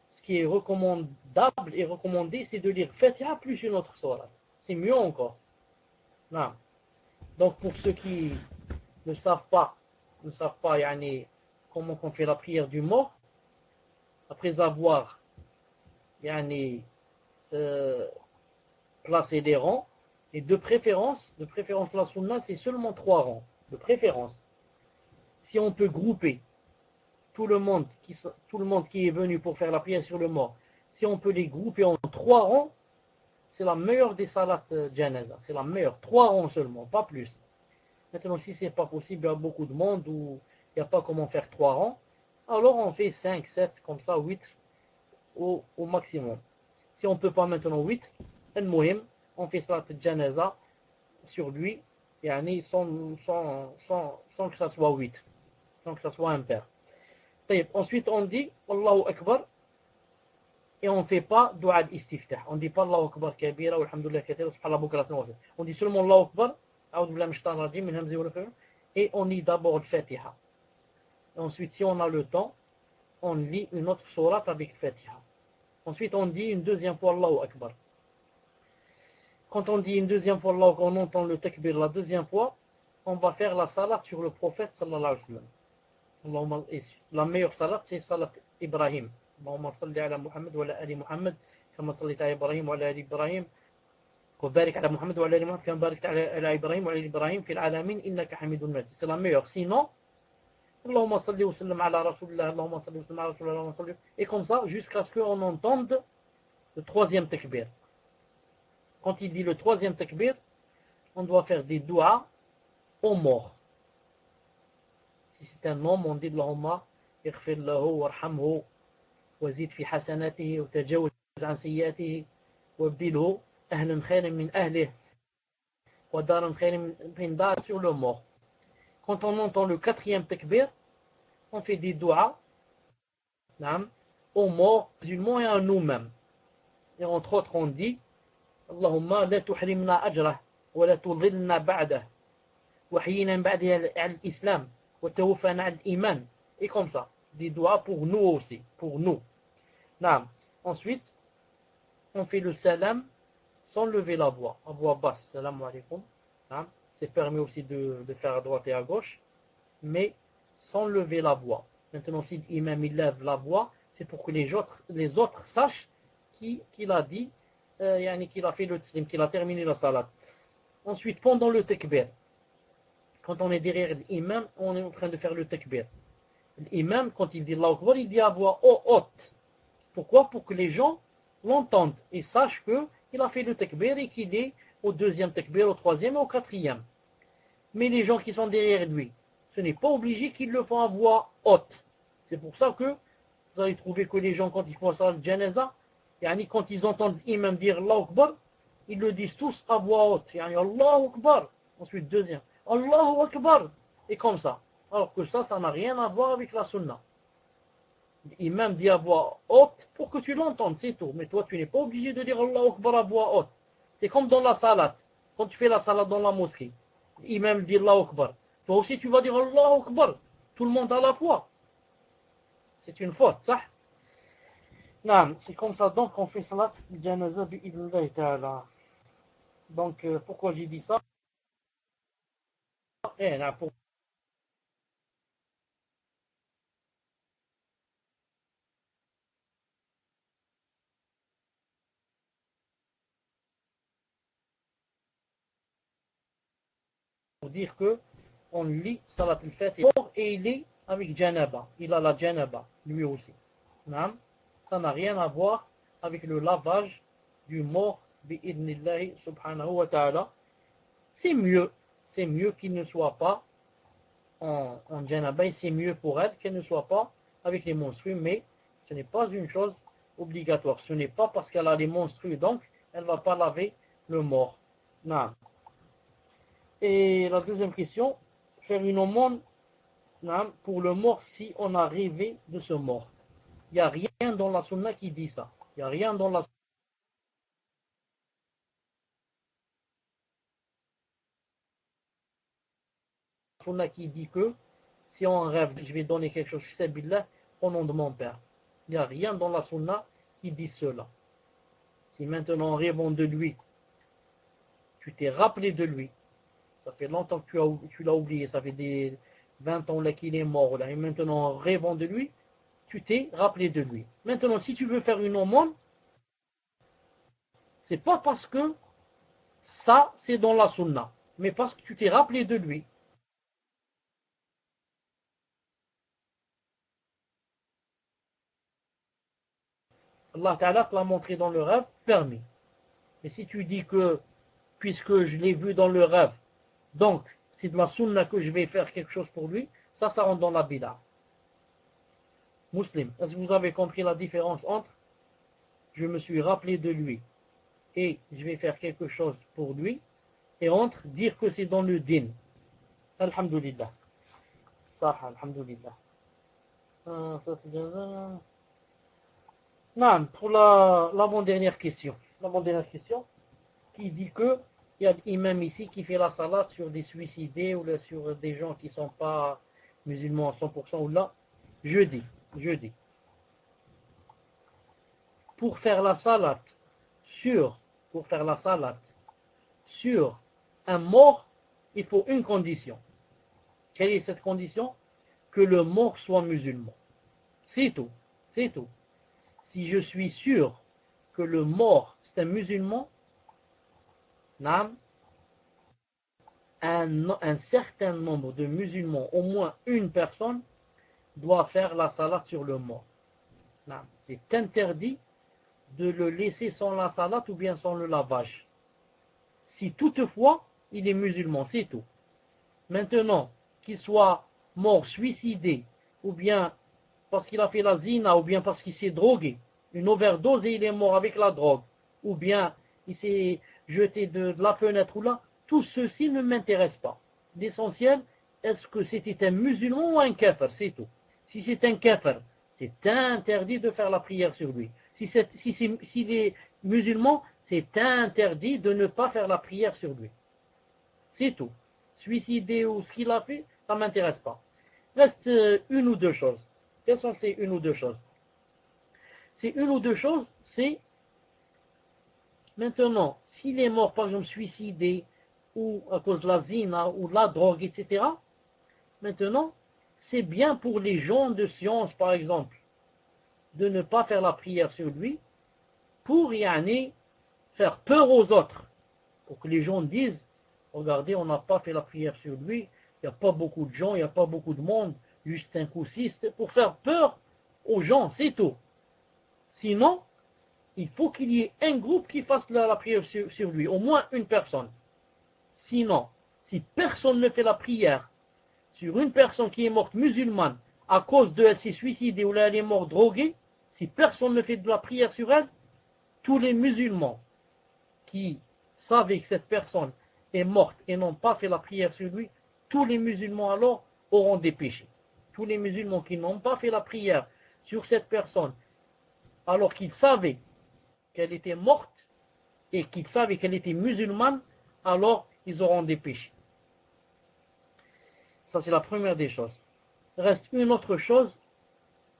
ce qui est recommandable et recommandé, c'est de lire Fatiha plus une autre surat. C'est mieux encore. Non. Donc pour ceux qui ne savent pas yani, comment on fait la prière du mort, après avoir yani, euh, placé des rangs, et de préférence la sunna, c'est seulement 3 rangs, de préférence. Si on peut grouper tout le monde qui est venu pour faire la prière sur le mort, si on peut les grouper en 3 rangs, c'est la meilleure des salats janaza. C'est la meilleure. 3 rangs seulement, pas plus. Maintenant, si ce n'est pas possible, il y a beaucoup de monde où il n'y a pas comment faire 3 rangs, alors on fait 5, 7, comme ça, 8 au maximum. Si on ne peut pas maintenant 8, on fait salat janaza sur lui, sans que ça soit 8, sans que ça soit impair. Ensuite, on dit Allahu Akbar et on ne fait pas dua d'istiftah. On ne dit pas Allahu Akbar kabira ou alhamdulillah kathira subhanallah bukratan wa asila. On dit seulement Allahu Akbar, a'udhu billahi minash shaitanir rajim, min hamzihi wa nafthihi, et on lit d'abord le Fatiha. Et ensuite, si on a le temps, on lit une autre sourate avec le Fatiha. Ensuite, on dit une deuxième fois Allahu Akbar. Quand on dit une deuxième fois Allahu Akbar, on entend le takbir la deuxième fois, on va faire la salat sur le prophète sallallahu alayhi wa sallam. La meilleure salat, c'est salat Ibrahim. اللهم صل على محمد وعلى آل محمد كما صليت على إبراهيم وعلى آل إبراهيم وبارك على محمد وعلى آل محمد كما باركت على إبراهيم وعلى آل إبراهيم في العالمين إنك حميد مجيد. C'est la meilleure. Sinon, اللهم صل وسلم على رسول الله اللهم صل وسلم على رسول الله اللهم صل, et comme ça jusqu'à ce qu'on entende le troisième takbir. Quand il dit le troisième takbir, on doit faire des doigts aux morts. Si c'est un homme, on dit Allahumma ighfir lahu warhamhu وزيد في حسناته وتجاوز عن سيئاته وابدله أهلا خيرا من أهله ودارا خيرا من دار sur le mort. Quand on entend le quatrième takbir, on fait des doigts aux morts musulmans et à nous-mêmes. Et entre autres, on dit Allahumma la tuhrimna ajrah wa la tudhilna ba'dah wa hayyina ba'dahu al-islam wa tawaffana al-iman. Et comme ça, des doigts pour nous aussi, pour nous. Ensuite, on fait le salam sans lever la voix basse. Salam alaikum. c'est permis aussi de faire à droite et à gauche, mais sans lever la voix. Maintenant, si l'imam il lève la voix, c'est pour que les autres sachent qu'il a dit, qu'il a fait le tslim, qu'il a terminé la salat. Ensuite, pendant le takbir, quand on est derrière l'imam, on est en train de faire le takbir. L'imam, quand il dit Allahu Akbar, il dit à voix haute. Pourquoi? Pour que les gens l'entendent et sachent qu'il a fait le takbir et qu'il est au deuxième takbir, au troisième et au quatrième. Mais les gens qui sont derrière lui, ce n'est pas obligé qu'ils le font à voix haute. C'est pour ça que vous allez trouver que les gens, quand ils font ça le janaza, quand ils entendent l'imam dire Allahu Akbar, ils le disent tous à voix haute. Allahu Akbar. Ensuite, deuxième. Allahu Akbar. Et comme ça. Alors que ça n'a rien à voir avec la sunna. L'imam dit à voix haute pour que tu l'entendes, c'est tout. Mais toi, tu n'es pas obligé de dire Allahu Akbar à voix haute. C'est comme dans la salat. Quand tu fais la salat dans la mosquée, l'imam dit Allahu Akbar. Toi aussi, tu vas dire Allahu Akbar. Tout le monde à la fois. C'est une faute, ça. Non, c'est comme ça. Donc, on fait salat janaza bi'idnillahi ta'ala. Donc, pourquoi j'ai dit ça? Pour dire que on lit salat al-Fatiha et il est avec janaba. Il a la janaba, lui aussi. Non, ça n'a rien à voir avec le lavage du mort bi'idnillahi subhanahu wa ta'ala. C'est mieux qu'il ne soit pas en janaba, et c'est mieux pour elle qu'elle ne soit pas avec les menstrues, mais ce n'est pas une chose obligatoire. Ce n'est pas parce qu'elle a les menstrues, donc elle ne va pas laver le mort. Non. Et la deuxième question, faire une aumône pour le mort si on a rêvé de ce mort. Il n'y a rien dans la sunna qui dit ça. Il n'y a rien dans la sunna qui dit que si on rêve, je vais donner quelque chose, au nom de mon père. Il n'y a rien dans la sunna qui dit cela. Si maintenant en rêvant de lui, tu t'es rappelé de lui, ça fait longtemps que tu l'as oublié, ça fait des 20 ans là qu'il est mort, là, et maintenant en rêvant de lui, tu t'es rappelé de lui. Maintenant, si tu veux faire une aumône, c'est pas parce que ça, c'est dans la sunna, mais parce que tu t'es rappelé de lui. Allah Ta'ala te l'a montré dans le rêve, permis. Mais si tu dis que, puisque je l'ai vu dans le rêve, donc c'est de la sunna que je vais faire quelque chose pour lui, ça rentre dans la bid'a. Muslim, est-ce que vous avez compris la différence entre je me suis rappelé de lui et je vais faire quelque chose pour lui, et entre dire que c'est dans le din? Alhamdulillah. Ça, alhamdulillah. Non, pour l'avant-dernière question. L'avant-dernière question qui dit que il y a l'imam ici qui fait la salat sur des suicidés ou sur des gens qui ne sont pas musulmans à 100% ou là. Jeudi. Pour faire la salat pour faire la salat sur un mort, il faut une condition. Quelle est cette condition? Que le mort soit musulman. C'est tout. C'est tout. Si je suis sûr que le mort c'est un musulman, un certain nombre de musulmans, au moins une personne, doit faire la salat sur le mort. C'est interdit de le laisser sans la salat ou bien sans le lavage. Si toutefois il est musulman, c'est tout. Maintenant, qu'il soit mort suicidé, ou bien parce qu'il a fait la zina, ou bien parce qu'il s'est drogué, une overdose et il est mort avec la drogue, ou bien il s'est jeté de la fenêtre ou là, tout ceci ne m'intéresse pas. L'essentiel, est-ce que c'était un musulman ou un kafir, c'est tout. Si c'est un kafir, c'est interdit de faire la prière sur lui. S'il est musulman, c'est interdit de ne pas faire la prière sur lui. C'est tout. Suicider ou ce qu'il a fait, ça ne m'intéresse pas. Reste une ou deux choses. Quelles sont ces une ou deux choses? Ces une ou deux choses, c'est maintenant, s'il est mort, par exemple, suicidé, ou à cause de la zina ou de la drogue, etc. Maintenant, c'est bien pour les gens de science, par exemple, de ne pas faire la prière sur lui pour faire peur aux autres. Pour que les gens disent, regardez, on n'a pas fait la prière sur lui, il n'y a pas beaucoup de gens, il n'y a pas beaucoup de monde, juste 5 ou 6, pour faire peur aux gens, c'est tout. Sinon, il faut qu'il y ait un groupe qui fasse la prière sur lui, au moins une personne. Sinon, si personne ne fait la prière sur une personne qui est morte musulmane à cause de elle s'est suicidée ou elle est morte droguée, si personne ne fait de la prière sur elle, tous les musulmans qui savaient que cette personne est morte et n'ont pas fait la prière sur lui, tous les musulmans alors auront des péchés. Tous les musulmans qui n'ont pas fait la prière sur cette personne alors qu'ils savaient qu'elle était morte et qu'ils savaient qu'elle était musulmane, alors ils auront des péchés. Ça, c'est la première des choses. Il reste une autre chose,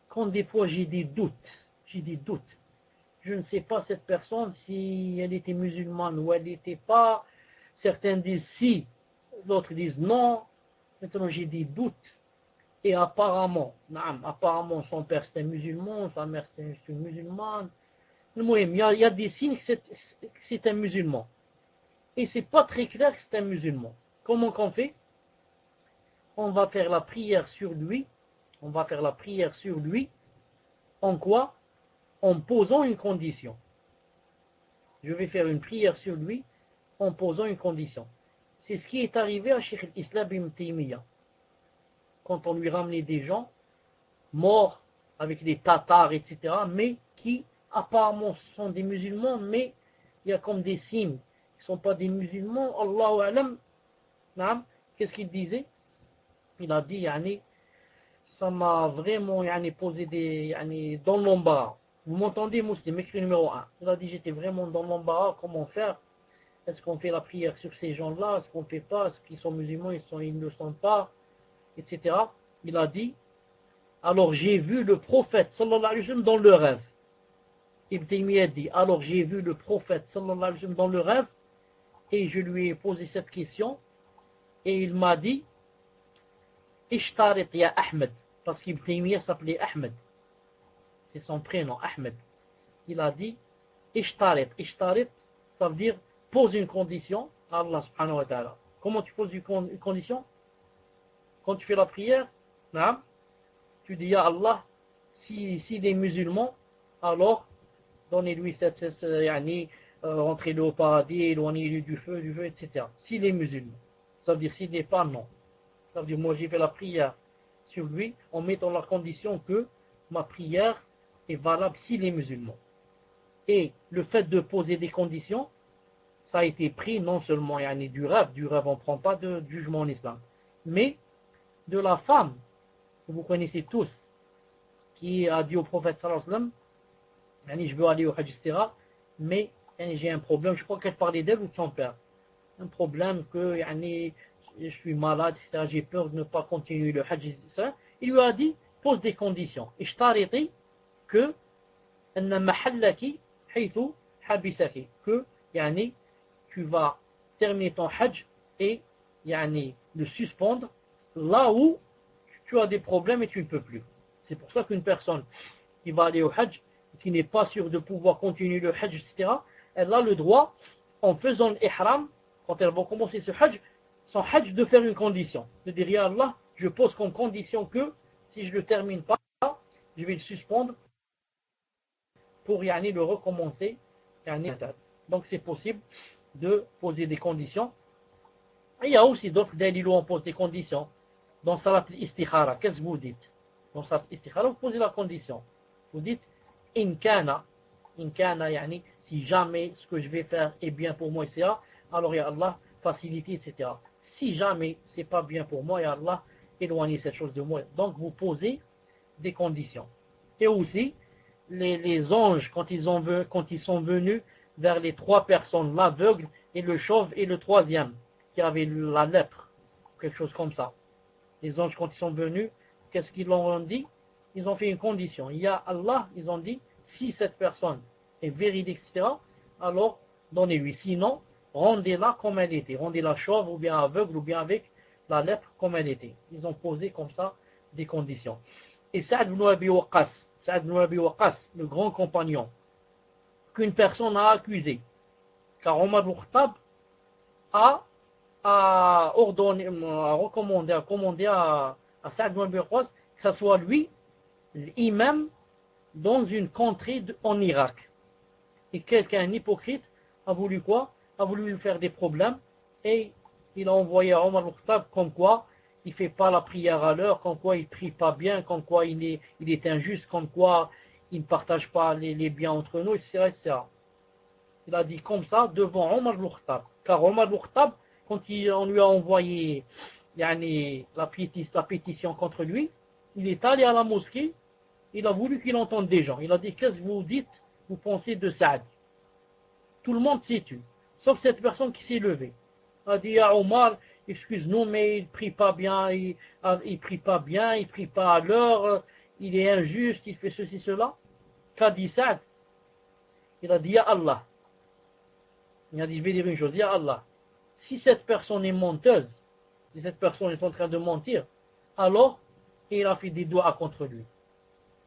quand des fois j'ai des doutes. Je ne sais pas cette personne si elle était musulmane ou elle n'était pas. Certains disent si, d'autres disent non. Maintenant j'ai des doutes. Et apparemment son père c'est un musulman, sa mère c'est une musulmane. Il y a des signes que c'est un musulman. Et c'est pas très clair que c'est un musulman. Comment qu'on fait? On va faire la prière sur lui. On va faire la prière sur lui. En quoi? En posant une condition. Je vais faire une prière sur lui en posant une condition. C'est ce qui est arrivé à Cheikh al-Islam ibn Taymiyyah. Quand on lui ramenait des gens morts avec des tatars, etc., mais qui apparemment sont des musulmans, mais il y a comme des signes qui ne sont pas des musulmans. Allahu alam. Qu'est-ce qu'il disait? Il a dit, ça m'a vraiment posé dans l'embarras. Vous m'entendez, Muslim, écrit numéro 1. Il a dit, j'étais vraiment dans l'embarras, comment faire? Est-ce qu'on fait la prière sur ces gens-là? Est-ce qu'on ne fait pas? Est-ce qu'ils sont musulmans? Ils ne le sont pas? Etc. Il a dit, alors j'ai vu le prophète, sallallahu alayhi wa sallam, dans le rêve. Ibn Taymiyyah dit, alors j'ai vu le prophète, sallallahu alayhi wa sallam, dans le rêve, et je lui ai posé cette question, et il m'a dit, Ishtarit ya Ahmed, parce qu'Ibn Taymiyyah s'appelait Ahmed. C'est son prénom, Ahmed. Il a dit, Ishtarit. Ishtarit, ça veut dire, pose une condition à Allah subhanahu wa ta'ala. Comment tu poses une condition? Quand tu fais la prière, tu dis à Allah, s'il est musulman, alors donnez-lui rentrez-le au paradis, éloignez-le du feu, etc. S'il est musulman. Ça veut dire s'il n'est pas, non. Ça veut dire moi j'ai fait la prière sur lui en mettant la condition que ma prière est valable s'il est musulman. Et le fait de poser des conditions, ça a été pris non seulement du rêve on ne prend pas de jugement en islam, mais de la femme que vous connaissez tous, qui a dit au prophète sallallahu alayhi wa sallam, je veux aller au hajj, etc., mais j'ai un problème, je crois qu'elle parlait d'elle ou de son père, un problème que je suis malade, etc., j'ai peur de ne pas continuer le hajj, etc. Il lui a dit, pose des conditions, ishtariti que que tu vas terminer ton hajj et le suspendre là où tu as des problèmes et tu ne peux plus. C'est pour ça qu'une personne qui va aller au hajj, qui n'est pas sûre de pouvoir continuer le hajj, etc., elle a le droit, en faisant l'ihram, quand elle va commencer son hajj, de faire une condition. De dire, ya Allah, je pose comme condition que, si je ne le termine pas, je vais le suspendre pour le recommencer. Donc c'est possible de poser des conditions. Et il y a aussi d'autres dalils où on pose des conditions. Dans Salat al-Istikhara, qu'est-ce que vous dites? Dans Salat al-Istikhara, vous posez la condition. Vous dites, in kana, si jamais ce que je vais faire est bien pour moi, etc., alors ya Allah, facilité, etc. Si jamais c'est pas bien pour moi, ya Allah, éloignez cette chose de moi. Donc vous posez des conditions. Et aussi, les anges, quand ils sont venus vers les trois personnes, l'aveugle et le chauve et le troisième, qui avait la lèpre, quelque chose comme ça. Les anges, quand ils sont venus, qu'est-ce qu'ils leur ont dit? Ils ont fait une condition. Il y a Allah, ils ont dit, si cette personne est véridique, etc., alors donnez-lui. Sinon, rendez-la comme elle était, rendez-la chauve ou bien aveugle ou bien avec la lèpre comme elle était. Ils ont posé comme ça des conditions. Et Saad ibn Abi Waqqas, le grand compagnon, qu'une personne a accusé, car Omar ibn Khattab a ordonné, a commandé à Saad ibn Abi Waqqas que ce soit lui l'imam dans une contrée en Irak. Et quelqu'un, un hypocrite, a voulu quoi? A voulu lui faire des problèmes et il a envoyé à Omar al-Khattab comme quoi il ne fait pas la prière à l'heure, comme quoi il ne prie pas bien, comme quoi il est injuste, comme quoi il ne partage pas les biens entre nous, etc., etc. Il a dit comme ça devant Omar al-Khattab. Car Omar al-Khattab, quand on lui a envoyé la pétition contre lui, il est allé à la mosquée, il a voulu qu'il entende des gens. Il a dit, qu'est-ce que vous dites, vous pensez de Saad? Tout le monde s'est tu, sauf cette personne qui s'est levée. A dit à Omar, excuse-nous, mais il prie pas bien, il prie pas bien, il prie pas à l'heure, il est injuste, il fait ceci, cela. Qu'a dit Saad? Il a dit, ya Allah. Il a dit, je vais dire une chose, ya Allah. Si cette personne est menteuse, si cette personne est en train de mentir, alors il a fait des doigts contre lui.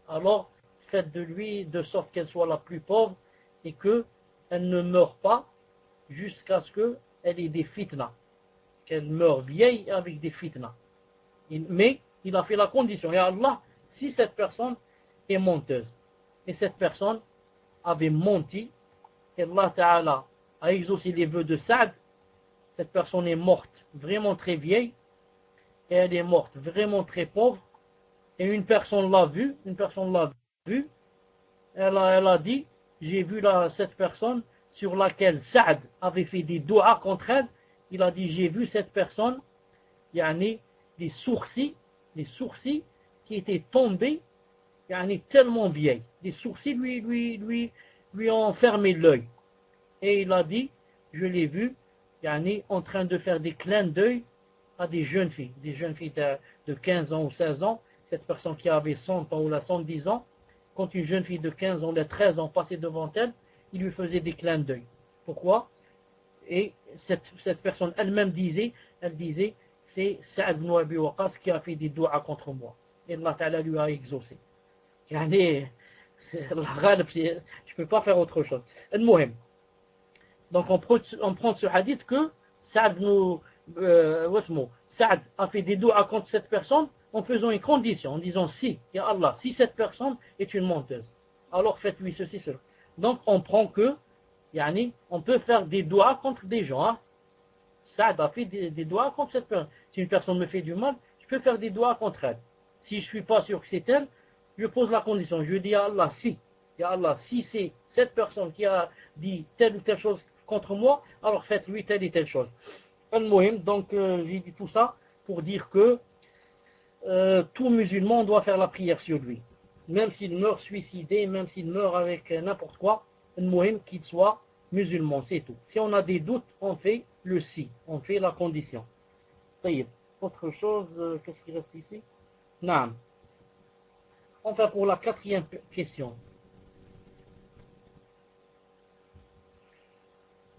Alors, faites de lui de sorte qu'elle soit la plus pauvre et qu'elle ne meure pas jusqu'à ce qu'elle ait des fitnas. Qu'elle meure vieille avec des fitnas. Mais il a fait la condition. Et Allah, si cette personne est menteuse, et cette personne avait menti, et Allah Ta'ala a exaucé les vœux de Saad, cette personne est morte vraiment très vieille, et elle est morte vraiment très pauvre, et une personne l'a vue, elle a dit, j'ai vu cette personne sur laquelle Saad avait fait des doigts contre elle, il a dit, j'ai vu cette personne, il y a des sourcils qui étaient tombés, tellement vieilles, des sourcils lui ont fermé l'œil. Et il a dit, je l'ai vu, en train de faire des clins d'œil à des jeunes filles de 15 ans ou 16 ans, cette personne qui avait 100 ans ou 110 ans, quand une jeune fille de 15 ans ou de 13 ans passait devant elle, il lui faisait des clins d'œil. Pourquoi? Et cette personne elle-même disait, c'est Saad ibn Abi Waqqas qui a fait des doigts contre moi. Et Allah Ta'ala lui a exaucé. Je ne peux pas faire autre chose. Donc on prend ce hadith que Saad a fait des doigts contre cette personne en faisant une condition, en disant si, ya Allah, si cette personne est une menteuse, alors faites-lui ceci, cela. Donc on prend que, on peut faire des doigts contre des gens. Hein. Saad a fait des doigts contre cette personne. Si une personne me fait du mal, je peux faire des doigts contre elle. Si je ne suis pas sûr que c'est elle, je pose la condition. Je dis à Allah, si. Ya Allah, si c'est cette personne qui a dit telle ou telle chose contre moi, alors faites-lui telle et telle chose. Donc j'ai dit tout ça pour dire que tout musulman doit faire la prière sur lui. Même s'il meurt suicidé, même s'il meurt avec n'importe quoi, qu'il soit musulman, c'est tout. Si on a des doutes, on fait le si, on fait la condition. Autre chose, qu'est-ce qui reste ici? Non. Enfin, pour la quatrième question.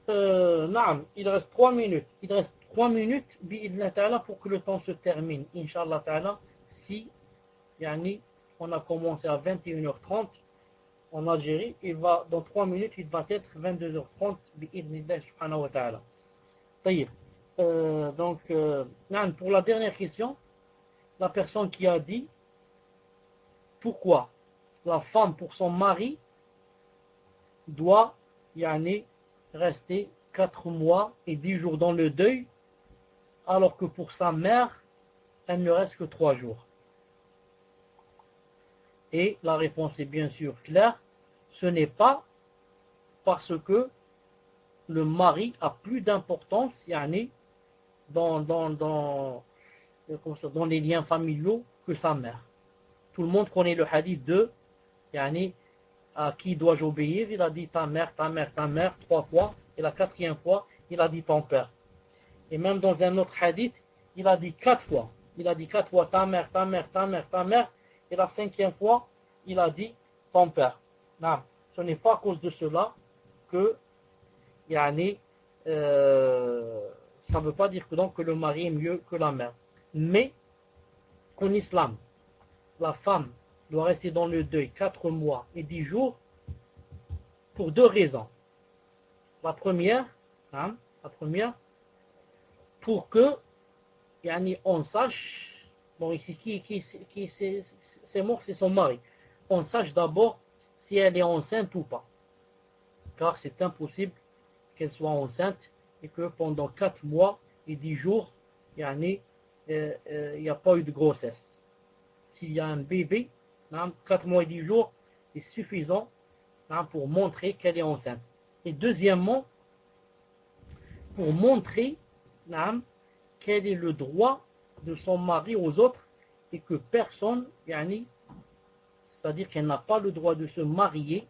Il reste 3 minutes. Il reste 3 minutes pour que le temps se termine. Inch'Allah ta'ala, si on a commencé à 21h30 en Algérie, dans 3 minutes, il va être 22h30 bi'idhnillah subhanahu wa ta'ala. Donc, pour la dernière question, la personne qui a dit pourquoi la femme pour son mari doit rester 4 mois et 10 jours dans le deuil, alors que pour sa mère, elle ne reste que 3 jours. Et la réponse est bien sûr claire, ce n'est pas parce que le mari a plus d'importance dans les liens familiaux que sa mère. Tout le monde connaît le hadith de à qui dois-je obéir? Il a dit ta mère, 3 fois, et la 4e fois, il a dit ton père. Et même dans un autre hadith, il a dit 4 fois. Il a dit 4 fois ta mère, et la 5e fois, il a dit ton père. Non, ce n'est pas à cause de cela que ça ne veut pas dire que, donc, que le mari est mieux que la mère. Mais en islam, la femme doit rester dans le deuil 4 mois et 10 jours pour 2 raisons. La première, pour que on sache, bon ici qui c'est mort, c'est son mari. On sache d'abord si elle est enceinte ou pas. Car c'est impossible qu'elle soit enceinte et que pendant 4 mois et 10 jours, il n'y a pas eu de grossesse. S'il y a un bébé, 4 mois et 10 jours est suffisant pour montrer qu'elle est enceinte. Et deuxièmement, pour montrer quel est le droit de son mari aux autres et que personne, c'est-à-dire qu'elle n'a pas le droit de se marier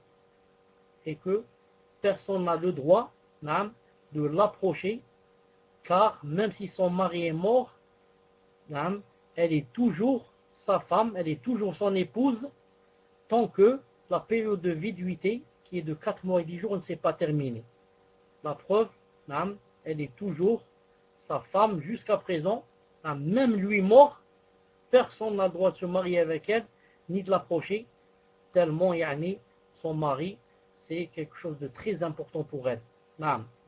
et que personne n'a le droit de l'approcher, car même si son mari est mort, elle est toujours sa femme, elle est toujours son épouse, tant que la période de viduité, qui est de 4 mois et 10 jours, ne s'est pas terminée. La preuve, elle est toujours sa femme jusqu'à présent, même lui mort, personne n'a le droit de se marier avec elle, ni de l'approcher, tellement son mari, c'est quelque chose de très important pour elle.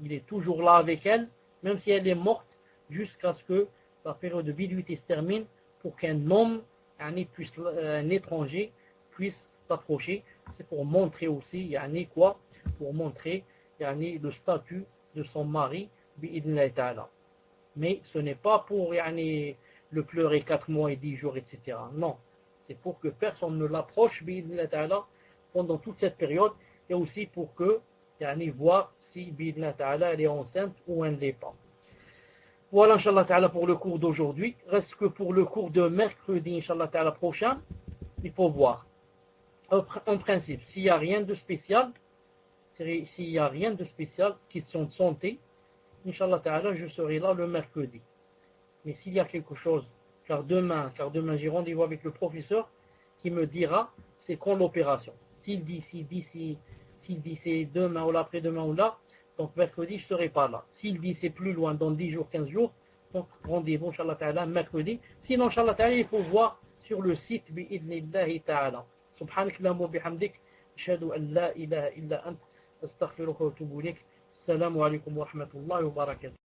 Il est toujours là avec elle, même si elle est morte, jusqu'à ce que la période de viduité se termine, pour qu'un homme, un étranger, puisse l'approcher. C'est pour montrer aussi, quoi? Pour montrer le statut de son mari, bi'idnillahi ta'ala. Mais ce n'est pas pour le pleurer 4 mois et 10 jours, etc. Non, c'est pour que personne ne l'approche bi'idnillahi ta'ala pendant toute cette période, et aussi pour que voir si bi'idnillahi ta'ala elle est enceinte ou elle ne l'est pas. Voilà, Inch'Allah ta'ala, pour le cours d'aujourd'hui. Reste que pour le cours de mercredi, Inch'Allah ta'ala, prochain, il faut voir. En principe, s'il n'y a rien de spécial, question de santé, Inch'Allah ta'ala, je serai là le mercredi. Mais s'il y a quelque chose, car demain j'ai rendez-vous avec le professeur qui me dira c'est quand l'opération. S'il dit c'est demain ou après-demain ou là, donc mercredi je ne serai pas là. S'il dit c'est plus loin, dans 10 jours, 15 jours, donc rendez-vous Inch'Allah ta'ala mercredi. Sinon Inch'Allah ta'ala, il faut voir sur le site bi'idnillahi ta'ala. Subhanak Allahumma bihamdik, ashhadu an la ilaha illa ant, astaghfiruka wa atubu ilayk. Assalamu alaikum wa rahmatullahi wa barakatuh.